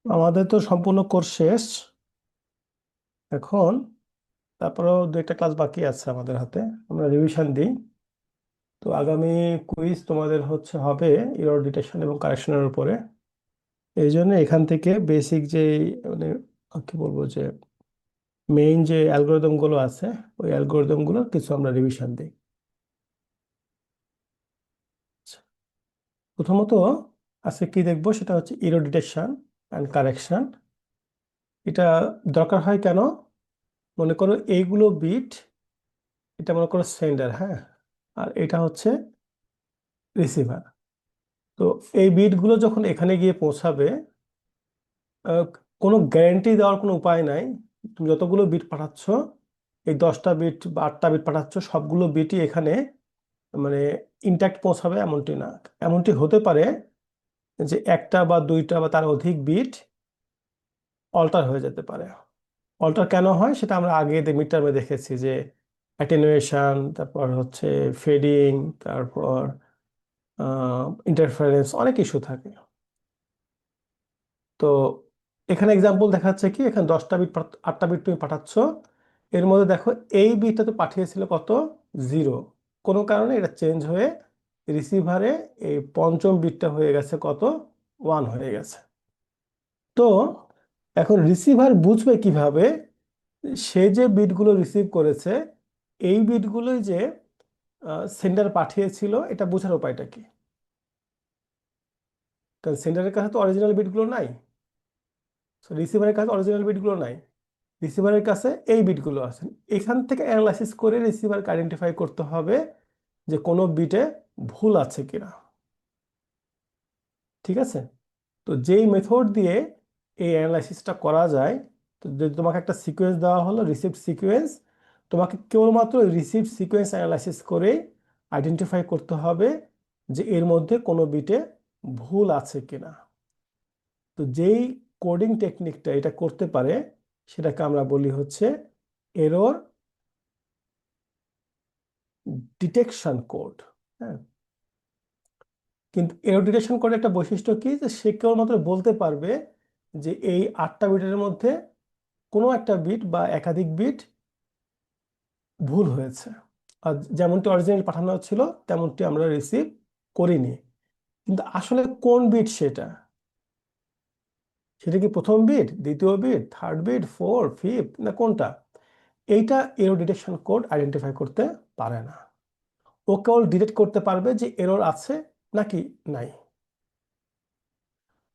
আমাদের তো সম্পূর্ণ কোর্স শেষ এখন। তারপরেও দু একটা ক্লাস বাকি আছে আমাদের হাতে, আমরা রিভিশন দিই। তো আগামী কুইজ তোমাদের হবে এরর ডিটেকশন এবং কারেকশনের উপরে। এই জন্য এখান থেকে বেসিক যে মানে কি বলবো যে মেইন যে অ্যালগোরিদম গুলো আছে, ওই অ্যালগোরিদম গুলোর কিছু আমরা রিভিশন দিই। আচ্ছা, প্রথমত আজকে কি দেখবো সেটা হচ্ছে এরর ডিটেকশন অ্যান্ড কারেকশন। এটা দরকার হয় কেন? মনে করো এইগুলো বিট, এটা মনে করো সেন্ডার, হ্যাঁ, আর এটা হচ্ছে রিসিভার। তো এই বিটগুলো যখন এখানে গিয়ে পৌঁছাবে, আহ, কোনো গ্যারান্টি দেওয়ার কোনো উপায় নাই। তুমি যতগুলো বিট পাঠাচ্ছ, এই 10টা বিট বা 8টা বিট পাঠাচ্ছ, সবগুলো বিটই এখানে মানে ইনট্যাক্ট পৌঁছাবে এমনটি না। এমনটি হতে পারে যে একটা বা দুইটা বা তার অধিক বিট অল্টার হয়ে যেতে পারে। অল্টার কেন হয় সেটা আমরা আগে মিড টার্মে দেখেছি, যে অ্যাটেনুয়েশন, তারপর ফেডিং, তারপর ইন্টারফারেন্স, অনেক ইস্যু থাকে। তো এখানে এক্সাম্পল দেখাচ্ছে কি, এখানে 10টা বিট 8টা বিট তুমি পাঠাচ্ছ, এর মধ্যে দেখো এই বিটটা তো পাঠিয়েছিল কত, 0। কোনো কারণে এটা চেঞ্জ হয়ে রিসিভারে এই পঞ্চম বিটটা হয়ে গেছে কত, 1 হয়ে গেছে। তো এখন রিসিভার বুঝবে কিভাবে সে যে বিটগুলো রিসিভ করেছে, এই বিটগুলোই যে সেন্ডার পাঠিয়েছিল, এটা বোঝার উপায়টা কি? কারণ সেন্ডারের কাছে তো অরিজিনাল বিটগুলো নাই, রিসিভারের কাছে অরিজিনাল বিটগুলো নাই, রিসিভারের কাছে এই বিটগুলো আছে। এখান থেকে অ্যানালাইসিস করে রিসিভারকে আইডেন্টিফাই করতে হবে যে কোনো বিটে ভুল আছে কিনা। ঠিক আছে? তো যেই মেথড দিয়ে এই অ্যানালাইসিসটা করা যায়, তো যদি তোমাকে একটা সিকোয়েন্স দেওয়া হলো, রিসিভড সিকোয়েন্স, তোমাকে কেবলমাত্র রিসিভড সিকোয়েন্স অ্যানালাইসিস করে আইডেন্টিফাই করতে হবে যে এর মধ্যে কোনো বিটে ভুল আছে কিনা। তো যেই কোডিং টেকনিকটা এটা করতে পারে, সেটাকে আমরা বলি এরর ডিটেকশন কোড। হ্যাঁ, কিন্তু এরর ডিটেকশন কোডের একটা বৈশিষ্ট্য কি, যে সে কেবলমাত্র বলতে পারবে যে এই 8টা বিটের মধ্যে কোনো একটা বিট বা একাধিক বিট ভুল হয়েছে, আর যেমনটি অরিজিনাল পাঠানো ছিল তেমনটি আমরা রিসিভ করিনি। কিন্তু আসলে কোন বিট সেটা, সেটা কি প্রথম বিট, দ্বিতীয় bit, third bit, four, fifth, না কোনটা, এইটা এরর ডিটেকশন কোড আইডেন্টিফাই করতে পারে না। ও কেবল ডিটেক্ট করতে পারবে যে এরর আছে নাকি নাই।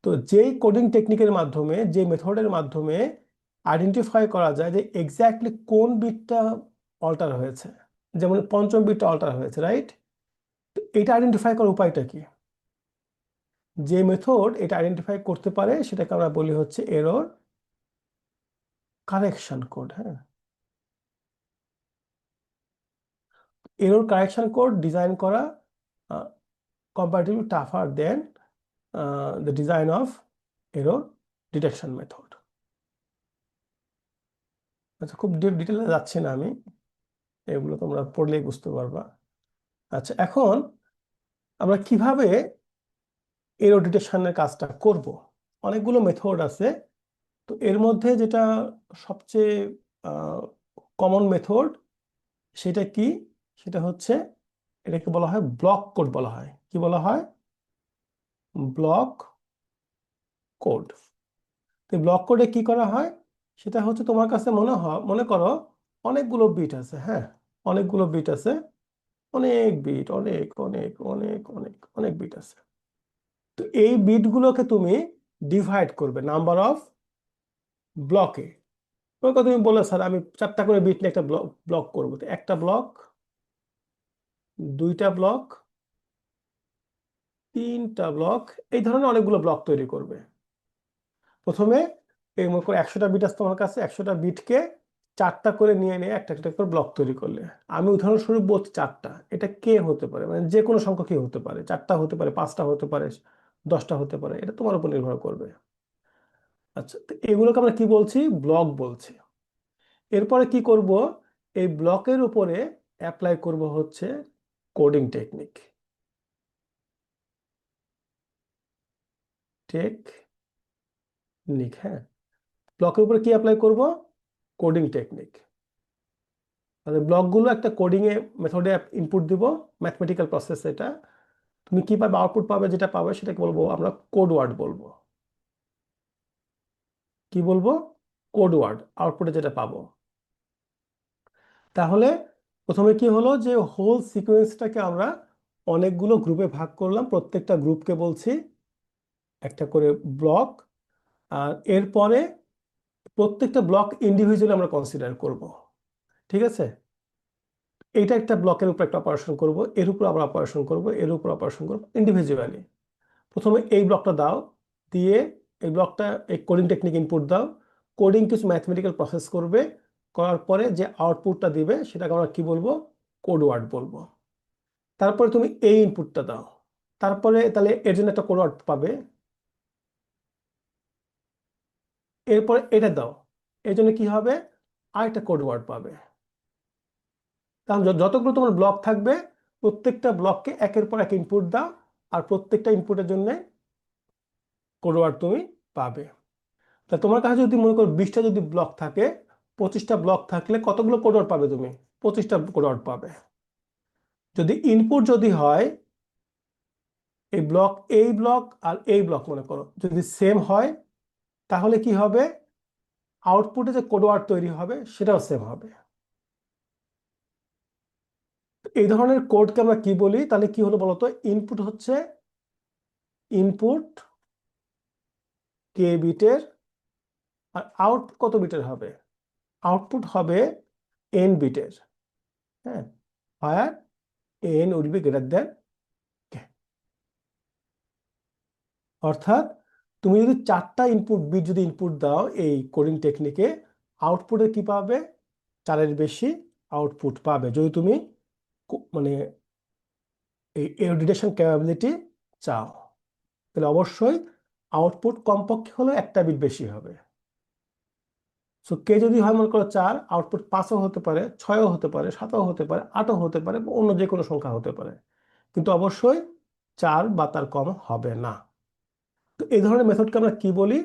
তো যেই কোডিং টেকনিকের মাধ্যমে, যে মেথডের মাধ্যমে আইডেন্টিফাই করা যায় যে এক্স্যাক্টলি কোন বিটটা অল্টার হয়েছে, যেমন পঞ্চম বিটটা অল্টার হয়েছে, রাইট? এটা আইডেন্টিফাই করার উপায়টা কি? যে মেথড এটা আইডেন্টিফাই করতে পারে সেটাকে আমরা বলি এরর কারেকশন কোড। হ্যাঁ, এরর কারেকশন কোড ডিজাইন করা comparatively tougher than the design of error detection method. আচ্ছা, খুব ডিপ ডিটেলে যাচ্ছি না আমি, এগুলো তোমরা পড়লেই বুঝতে পারবা। আচ্ছা, এখন আমরা কিভাবে এরর ডিটেকশনের কাজটা করব? অনেকগুলো মেথড আছে। তো এর মধ্যে যেটা সবচেয়ে কমন মেথড, সেটা কি? সেটা এটাকে বলা হয় ব্লক কোড বলা হয়। কি বলা হয়? Block code. তো ব্লক কোডে কি করা হয়, সেটা তোমার কাছে মনে করো অনেকগুলো বিট আছে, হ্যাঁ, অনেকগুলো বিট আছে, অনেক বিট, অনেক অনেক অনেক অনেক অনেক বিট আছে। তো এই বিটগুলোকে তুমি ডিভাইড করবে নাম্বার অফ ব্লকে। তুমি বলে স্যার আমি 4টা করে বিট নিয়ে একটা ব্লক ব্লক করবো, তো একটা ব্লক, দুইটা ব্লক, তিনটা ব্লক, এই ধরনের অনেকগুলো ব্লক তৈরি করবে। প্রথমে এই মনে করো 100টা বিট আছে তোমার কাছে, 100টা বিটকে 4টা করে নিয়ে নিয়ে একটা একটা করে ব্লক তৈরি করলে। আমি উদাহরণস্বরূপ বলছি 4টা, এটা কে হতে পারে, মানে যে কোনো সংখ্যা কি হতে পারে, 4টা হতে পারে, 5টা হতে পারে, 10টা হতে পারে, এটা তোমার উপর নির্ভর করবে। আচ্ছা, তো এগুলোকে আমরা কি বলছি, ব্লক বলছি। এরপরে কি করব, এই ব্লকের উপরে অ্যাপ্লাই করব কোডিং টেকনিক। টেক টেকনিক, হ্যাঁ, ব্লকের উপরে কি অ্যাপ্লাই করব? Coding technique. তাহলে ব্লকগুলো একটা কোডিং এ মেথডে ইনপুট দিব, ম্যাথমেটিক্যাল প্রসেস। এটা তুমি কি পাবে, আউটপুট পাবে, যেটা পাবে সেটাকে বলবো আমরা কোড ওয়ার্ড বলবো। কি বলবো? কোড ওয়ার্ড, আউটপুটে যেটা পাবো। তাহলে প্রথমে কি হলো, যে হোল সিকোয়েন্সটাকে আমরা অনেকগুলো গ্রুপে ভাগ করলাম, প্রত্যেকটা গ্রুপকে বলছি একটা করে ব্লক। আর এরপরে প্রত্যেকটা ব্লক ইন্ডিভিজুয়ালি আমরা কনসিডার করব। ঠিক আছে, এইটা একটা ব্লকের উপর একটা অপারেশন করব, এর উপর আবার অপারেশন করব, এর উপর অপারেশন করব ইন্ডিভিজুয়ালি। প্রথমে এই ব্লকটা দাও, দিয়ে এই ব্লকটা এই কোডিং টেকনিক ইনপুট দাও, কোডিং কিছু ম্যাথমেটিক্যাল প্রসেস করবে, করার পরে যে আউটপুটটা দিবে সেটাকে আমরা কি বলবো? কোড ওয়ার্ড বলবো। তারপরে তুমি এই ইনপুটটা দাও, তারপরে তাহলে এর জন্য একটা কোড ওয়ার্ড পাবে, এরপরে এটা দাও, এর জন্য কি হবে? আরেকটা কোড ওয়ার্ড পাবে। কারণ যতগুলো তোমার ব্লক থাকবে প্রত্যেকটা ব্লককে একের পর এক ইনপুট দাও, আর প্রত্যেকটা ইনপুটের জন্য কোড ওয়ার্ড তুমি পাবে। তা তোমার কাছে যদি মনে করো 20টা যদি ব্লক থাকে, 25টা ব্লক থাকলে কতগুলো কোড ওয়ার্ড পাবে তুমি? 25টা কোড ওয়ার্ড পাবে। যদি ইনপুট যদি হয় এই ব্লক, এই ব্লক আর এই ব্লক মনে করো যদি সেম হয়, তাহলে কি হবে? আউটপুটে যে কোড ওয়ার্ড তৈরি হবে সেটাও সেম হবে। এই ধরনের কোডকে আমরা কি বলি? তাহলে কি হলো বলতো, ইনপুট হচ্ছে ইনপুট কে বিটের, আর আউটপুট কত বিটের হবে? আউটপুট হবে এন বিটের। হ্যাঁ, আর N will be greater than K. অর্থাৎ তুমি যদি 4টা ইনপুট বিট যদি ইনপুট দাও এই কোডিং টেকনিকে, আউটপুটে কি পাবে? 4-এর বেশি আউটপুট পাবে। যদি তুমি মানে এই এডিটেশন ক্যাপাবিলিটি চাও, তাহলে অবশ্যই আউটপুট কমপক্ষে হলেও একটা বিট বেশি হবে। সো কে যদি হয় মনে করো 4, আউটপুট 5ও হতে পারে, 6ও হতে পারে, 7ও হতে পারে, 8ও হতে পারে, বা অন্য যে কোনো সংখ্যা হতে পারে, কিন্তু অবশ্যই 4 বা তার কম হবে না। তো এই ধরনের মেথডকে আমরা কি বলি?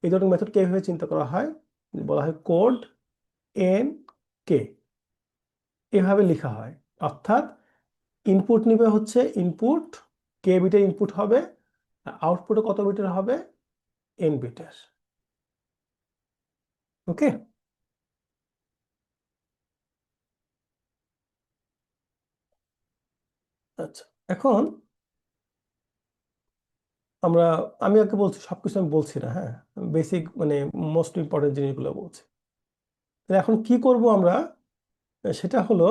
এই ধরনের মেথডকে এইভাবে চিন্তা করা হয়, বলা হয় কোড এন কে, এভাবে লেখা হয়। অর্থাৎ ইনপুট নিবে হচ্ছে ইনপুট কে বিটের ইনপুট হবে, আউটপুটে কত বিটের হবে? এন বিটের। ওকে, আচ্ছা। এখন আমরা, আমি আগে বলছি সবকিছু আমি বলছি না, হ্যাঁ, বেসিক মানে মোস্ট ইম্পর্টেন্ট জিনিসগুলো বলছি। তো এখন কি করব আমরা? সেটা হলো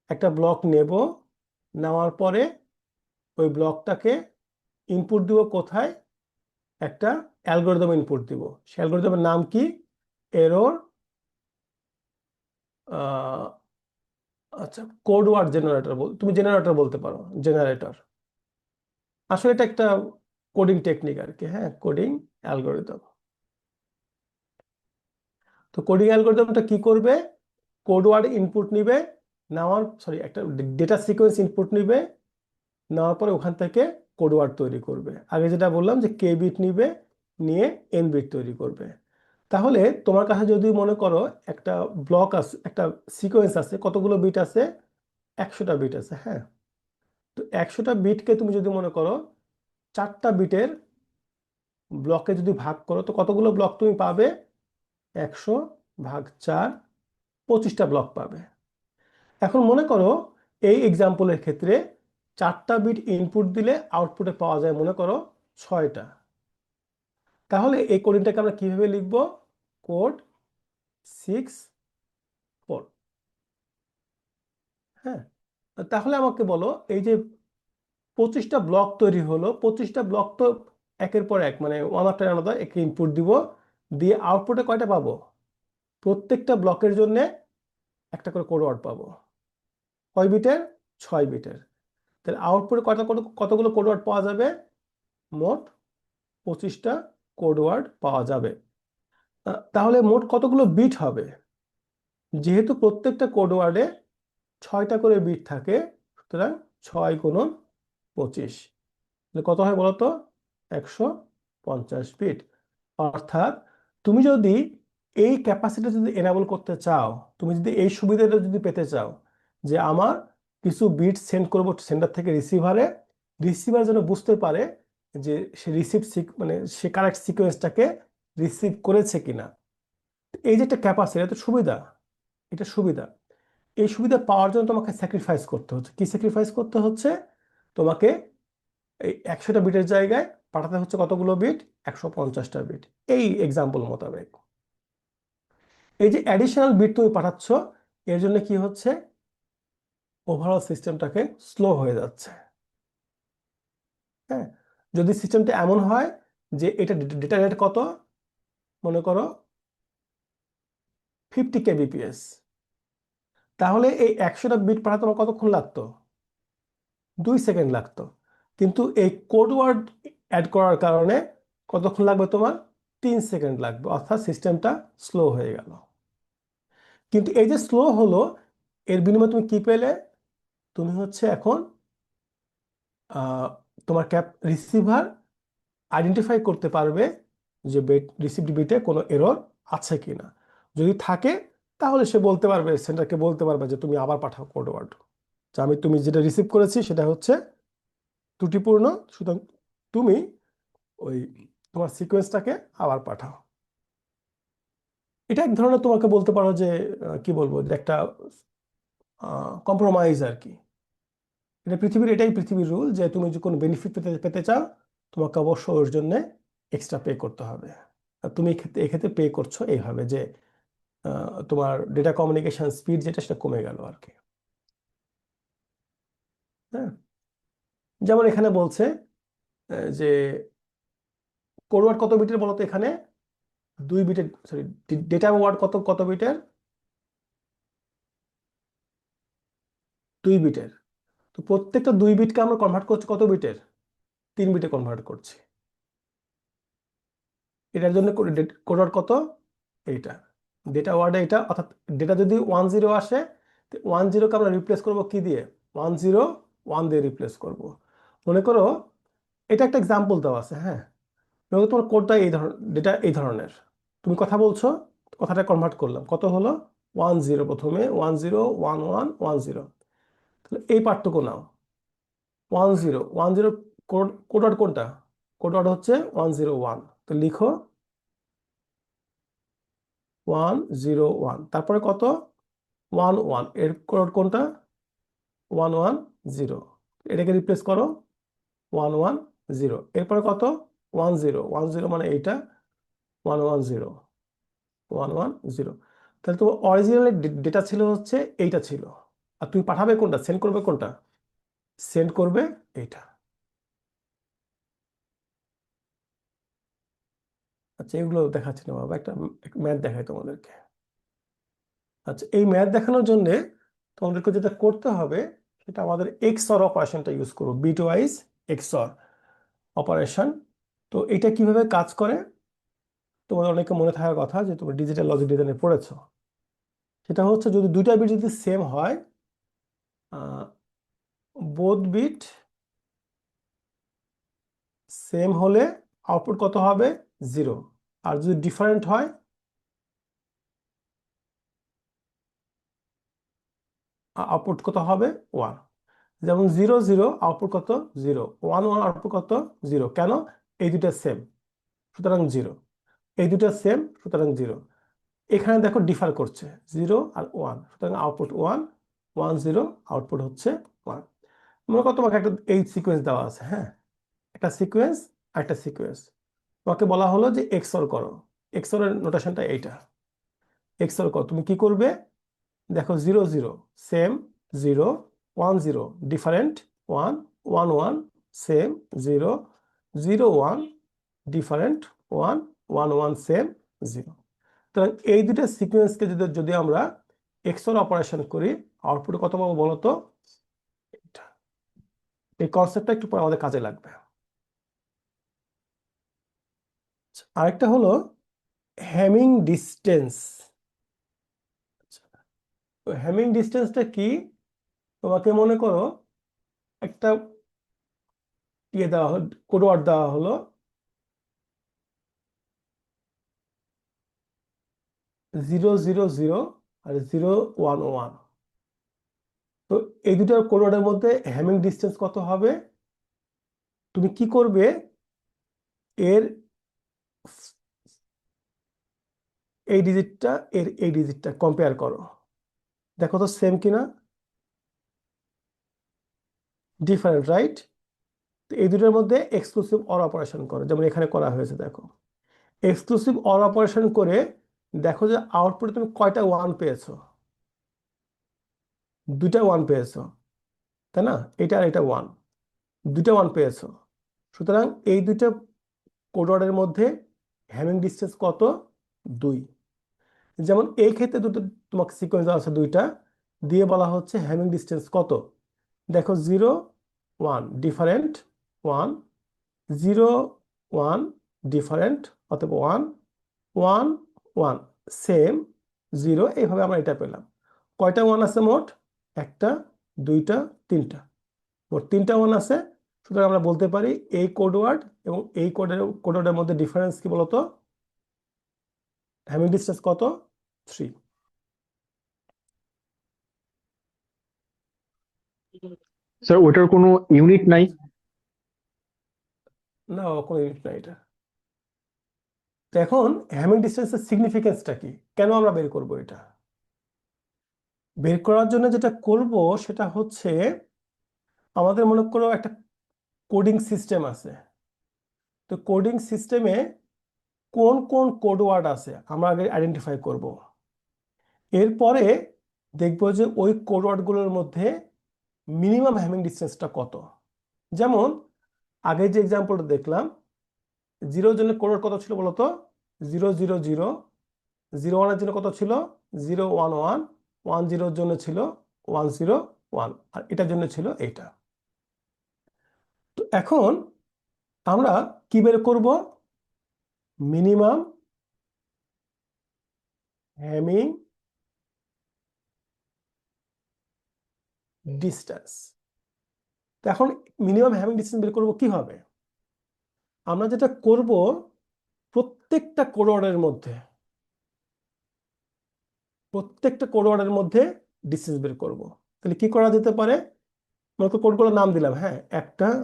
একটা ব্লক নেব, নেওয়ার পরে ওই ব্লকটাকে ইনপুট দিব কোথায়? একটা অ্যালগোরিদম ইনপুট দিব। সেই অ্যালগোরিদমের নাম কি? এরর, আচ্ছা, কোড ওয়ার্ড জেনারেটর, তুমি জেনারেটর বলতে পারো, জেনারেটর। আসলে এটা একটা কোডিং টেকনিক আর কি, হ্যাঁ, কোডিং অ্যালগোরিদম। তো কোডিং অ্যালগোরিদমটা কি করবে? কোড ওয়ার্ড ইনপুট নিবে, নেওয়ার সরি একটা ডেটা সিকোয়েন্স ইনপুট নিবে, নেওয়ার পরে ওখান থেকে কোড ওয়ার্ড তৈরি করবে। আগে যেটা বললাম যে কে বিট নিবে, নিয়ে এন বিট তৈরি করবে। তাহলে তোমার কাছে যদি মনে করো একটা ব্লক আছে, একটা সিকোয়েন্স আছে, কতগুলো বিট আছে? 100টা বিট আছে, হ্যাঁ। তো 100টা বিটকে তুমি যদি মনে করো 4টা বিটের ব্লকে যদি ভাগ করো, তো কতগুলো ব্লক তুমি পাবে? 100 ভাগ 4, 25টা ব্লক পাবে। এখন মনে করো এই এক্সাম্পলের ক্ষেত্রে 4টা বিট ইনপুট দিলে আউটপুটে পাওয়া যায় মনে করো 6টা। তাহলে এই কোডিংটাকে আমরা কিভাবে লিখব? কোড 6 4। হ্যাঁ, তাহলে আমাকে বলো, এই যে 25টা ব্লক তৈরি হলো, 25টা ব্লক তো একের পর এক মানে ওয়ান আফটার আনাদার একে ইনপুট দিব, দিয়ে আউটপুটে কয়টা পাবো? প্রত্যেকটা ব্লকের জন্য একটা করে কোড ওয়ার্ড পাবো। কয় বিটের? 6 বিটের। তাহলে আউটপুটে কতগুলো কোড ওয়ার্ড পাওয়া যাবে? মোট 25টা কোড ওয়ার্ড পাওয়া যাবে। তাহলে মোট কতগুলো বিট হবে? যেহেতু প্রত্যেকটা কোড ওয়ার্ডে 6টা করে বিট থাকে, সুতরাং 6 × 25 কত হয় বলতো? 150 বিট। অর্থাৎ তুমি যদি এই ক্যাপাসিটি যদি এনাবল করতে চাও, তুমি যদি এই সুবিধাটা যদি পেতে চাও যে আমার কিছু বিট সেন্ড করব সেন্টার থেকে রিসিভারে, রিসিভার যেন বুঝতে পারে যে সে মানে সে কারেক্ট সিকোয়েন্সটাকে রিসিভ করেছে কিনা, এই যে একটা ক্যাপাসিটি, এটা সুবিধা, এটা সুবিধা। এই সুবিধা পাওয়ার জন্য তোমাকে স্যাক্রিফাইস করতে হচ্ছে। কি স্যাক্রিফাইস করতে হচ্ছে? তোমাকে এই 100টা বিটের জায়গায় পাঠাতে হচ্ছে কতগুলো বিট? 150টা বিট, এই এক্সাম্পল মোতাবেক। এই যে অ্যাডিশনাল বিট তুমি পাঠাচ্ছ, এর জন্য কি হচ্ছে? ওভারঅল সিস্টেমটাকে স্লো হয়ে যাচ্ছে। হ্যাঁ, যদি সিস্টেমটা এমন হয় যে এটা ডেটা রেট কত, মনে করো 50 kbps, তাহলে এই 100টা বিট পাঠাতে তোমার কতক্ষণ লাগতো? 2 সেকেন্ড লাগতো। কিন্তু এই কোড ওয়ার্ড অ্যাড করার কারণে কতক্ষণ লাগবে তোমার? 3 সেকেন্ড লাগবে, অর্থাৎ সিস্টেমটা স্লো হয়ে গেল। কিন্তু এই যে স্লো হলো, এর বিনিময়ে তুমি কি পেলে? তুমি হচ্ছে এখন তোমার রিসিভার আইডেন্টিফাই করতে পারবে যে রিসিভড বিটে কোনো এরর আছে কিনা। যদি থাকে তাহলে সে বলতে পারবে, সেন্টারকে বলতে পারবে যে তুমি আবার পাঠাও কোড ওয়ার্ড, যে আমি তুমি যেটা রিসিভ করেছি সেটা হচ্ছে ত্রুটিপূর্ণ, সুতরাং তুমি ওই তোমার সিকোয়েন্সটাকে আবার পাঠাও। এটা এক ধরনের তোমাকে বলতে পারো যে কি বলবো, যে একটা কম্প্রোমাইজ আর কি। এটা পৃথিবীর, এটাই পৃথিবীর রুল, যে তুমি যদি কোনো বেনিফিট পেতে পেতে চাও, তোমাকে অবশ্যই ওর জন্য এক্সট্রা পে করতে হবে। আর তুমি এক্ষেত্রে পে করছো এইভাবে যে তোমার ডেটা কমিউনিকেশন স্পিড যেটা সেটা কমে গেল আর কি। হ্যাঁ, যেমন এখানে বলছে যে কোড ওয়ার্ড কত বিটের বলতো এখানে? 2 বিটের, সরি, ডেটা ওয়ার্ড কত কত বিটের? 2 বিটের। তো প্রত্যেকটা 2 বিটকে আমরা কনভার্ট করছি কত বিটের? 3 বিটে কনভার্ট করছি। এটার জন্য কোড ওয়ার্ড কত? এইটা ডেটা ওয়ার্ডে এটা, অর্থাৎ ডেটা যদি 10 আসে, 10কে আমরা রিপ্লেস করব কি দিয়ে? 101 দিয়ে রিপ্লেস করব। মনে করো এটা একটা এক্সাম্পল দেওয়া আছে, হ্যাঁ। মনে করো তোমার কোডটা এই ধরনের, ডেটা এই ধরনের, তুমি কথা বলছো, কথাটা কনভার্ট করলাম, কত হলো? 10, প্রথমে 101110। তাহলে এই পার্টটুকু নাও, 1010 কোড ওয়ার্ড কোনটা? কোড ওয়ার্ড হচ্ছে 101। তো লিখো 101, তারপরে কত? 11, এর কোড কোনটা? 110, এটাকে রিপ্লেস করো 110। এরপরে কত? 10 মানে এইটা 110, 110। তাহলে তোমার অরিজিনাল ডেটা ছিল হচ্ছে এইটা ছিল, আর তুমি পাঠাবে কোনটা, সেন্ড করবে কোনটা? সেন্ড করবে এইটা। আচ্ছা, এগুলো দেখাচ্ছি না বাবা, একটা ম্যাথ দেখাই তোমাদেরকে। আচ্ছা, এই ম্যাথ দেখানোর জন্য তোমাদেরকে যেটা করতে হবে, সেটা আমাদের এক্সঅর অপারেশনটা ইউজ করবো, বিট ওয়াইজ এক্সঅর অপারেশন। তো এটা কিভাবে কাজ করে তোমাদের অনেকে মনে থাকার কথা, যে তুমি ডিজিটাল লজিক ডিজাইনে পড়েছো। সেটা হচ্ছে যদি 2টা বিট যদি সেম হয়, বোথ বিট সেম হলে আউটপুট কত হবে? 0। আর যদি ডিফারেন্ট হয়, আউটপুট কত হবে? 1। যেমন 0 0 আউটপুট কত? 0। 1 1 আউটপুট কত? 0। কেন? এই দুটা সেম, সুতরাং 0। এই দুটা সেম, সুতরাং 0। এখানে দেখো ডিফার করছে 0 আর 1, সুতরাং আউটপুট 1 1 0, আউটপুট হচ্ছে 1। মনে করো তোমাকে একটা এই সিকোয়েন্স দেওয়া আছে, হ্যাঁ, একটা সিকোয়েন্স, একটা সিকোয়েন্স, তোমাকে বলা হলো যে এক্সঅর করো। এক্সঅর এর নোটেশনটা এইটা, এক্সঅর করো। তুমি কি করবে? দেখো 0 0 same, 0 1 0 different, 1 1 1 same, 0 0 1 different, 1 1 1 same, 0। সুতরাং এই দুটো সিকোয়েন্সকে যদি যদি আমরা এক্সঅর অপারেশন করি, আউটপুটে কত পাবো বলো তো? এটা, এই কনসেপ্টটা একটু পরে আমাদের কাজে লাগবে। আরেকটা হলো হ্যামিং ডিস্টেন্স। হ্যামিং ডিস্টেন্সটা কি? তোমাকে মনে করো একটা ইয়ে দেওয়া হলো, কোড ওয়ার্ড দেওয়া হলো, 000 আর 011। তো এই দুটার কোডের মধ্যে হ্যামিং ডিস্টেন্স কত হবে? তুমি কি করবে, এর এই ডিজিটটা এর এই ডিজিটটা কম্পেয়ার করো, দেখো তো সেম কিনা। Different, right? তো এই দুটোর মধ্যে এক্সক্লুসিভ অর অপারেশন করো, যেমন এখানে করা হয়েছে। দেখো, এক্সক্লুসিভ অর অপারেশন করে দেখো যে আউটপুটে তুমি কয়টা ওয়ান পেয়েছো। দুইটা ওয়ান পেয়েছো, তাই না? এটা আর এটা ওয়ান, দুইটা ওয়ান পেয়েছো। সুতরাং এই দুইটা কোড ওয়ার্ডের মধ্যে হ্যামিং ডিস্টেন্স কত? 2। যেমন এই ক্ষেত্রে দুটো তোমাকে সিকোয়েন্স আছে, দুইটা দিয়ে বলা হচ্ছে হ্যামিং ডিস্টেন্স কত। দেখো 0 1 ডিফারেন্ট, 1 0 1 ডিফারেন্ট, অথবা 1 1 1 সেম, 0। এইভাবে আমরা এটা পেলাম। কয়টা ওয়ান আছে মোট? একটা, দুইটা, তিনটা, মোট তিনটা ওয়ান আছে। সুতরাং আমরা বলতে পারি এই কোড ওয়ার্ড এবং এই কোড ওয়ার্ডের মধ্যে ডিফারেন্স কি বলতো? হ্যামিং ডিস্টেন্স কত? 3। স্যার ওটার কোনো ইউনিট নাই? না, কোনো ইউনিট না এটা। তো এখন হ্যামিং ডিস্টেন্সের সিগনিফিকেন্সটা কি, কেন আমরা বের করব এটা? বের করার জন্য যেটা করব সেটা হচ্ছে, আমাদের মনে করো একটা কোডিং সিস্টেম আছে। তো কোডিং সিস্টেমে কোন কোন কোড ওয়ার্ড আছে আমরা আগে আইডেন্টিফাই করব। এরপরে দেখব যে ওই কোড ওয়ার্ডগুলোর মধ্যে মিনিমাম হ্যামিং ডিস্টেন্সটা কত। যেমন আগে যে এক্সাম্পলটা দেখলাম, 0 জন্য কোড ওয়ার্ড কত ছিল বলতো? 000। 01-এর জন্য কত ছিল? 011। 10-এর জন্য ছিল 101, আর এটার জন্য ছিল এইটা। তো এখন আমরা কি বের করব? Minimum Hamming distance. তো এখন মিনিমাম হ্যামিং ডিস্টেন্স বের করব কিভাবে? আমরা যেটা করব, প্রত্যেকটা কোড ওয়ার্ডের মধ্যে ডিস্টেন্স বের করব। তাহলে কি করা যেতে পারে? আমরা তো কোডগুলোর নাম দিলাম, হ্যাঁ, 1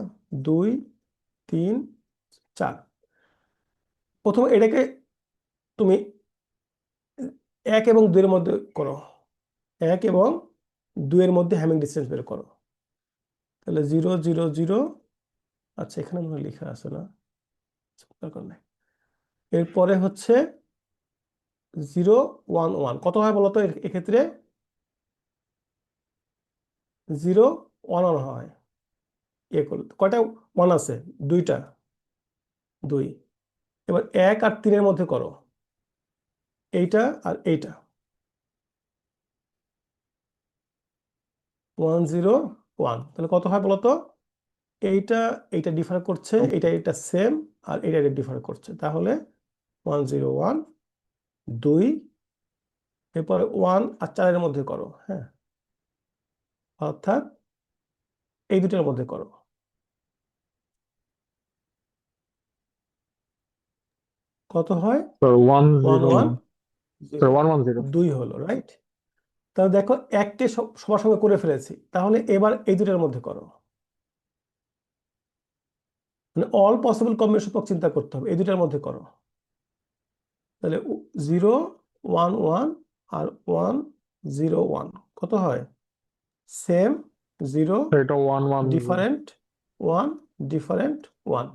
2 3 4। প্রথমে এটাকে তুমি 1 এবং 2 এর মধ্যে করো, 1 এবং 2 এর মধ্যে হ্যামিং ডিস্টেন্স বের করো। তাহলে 000। আচ্ছা, এখানে মনে হয় লেখা আছে না, দরকার নাই। এরপরে হচ্ছে 011। কত হয় বলতো এক্ষেত্রে? 011 হয়। এ করলে কয়টা ওয়ান আছে? দুইটা, 2। এবার 1 আর 3-এর মধ্যে করো, এইটা আর এইটা, 101। তাহলে কত হয় বলতো? এইটা এইটা ডিফার করছে, এটা সেম, আর এটা ডিফার করছে, তাহলে 101। 2, এরপরে 1 আর 4-এর মধ্যে করো, হ্যাঁ, অর্থাৎ এই দুটোর মধ্যে করো। কত হয়? Sir one one zero one sir zero 110। 2 হলো, রাইট? তাহলে দেখো একটে সবার সঙ্গে করে ফেলেছি, তাহলে এবার এই দুটোর মধ্যে করো। মানে অল পসিবল কম্বিনেশন চিন্তা করতে হবে, এই দুটার মধ্যে করো। তাহলে 011 আর 101 কত হয়? সেম, 0 স্যার এটা 110। Different, 1 different, 1।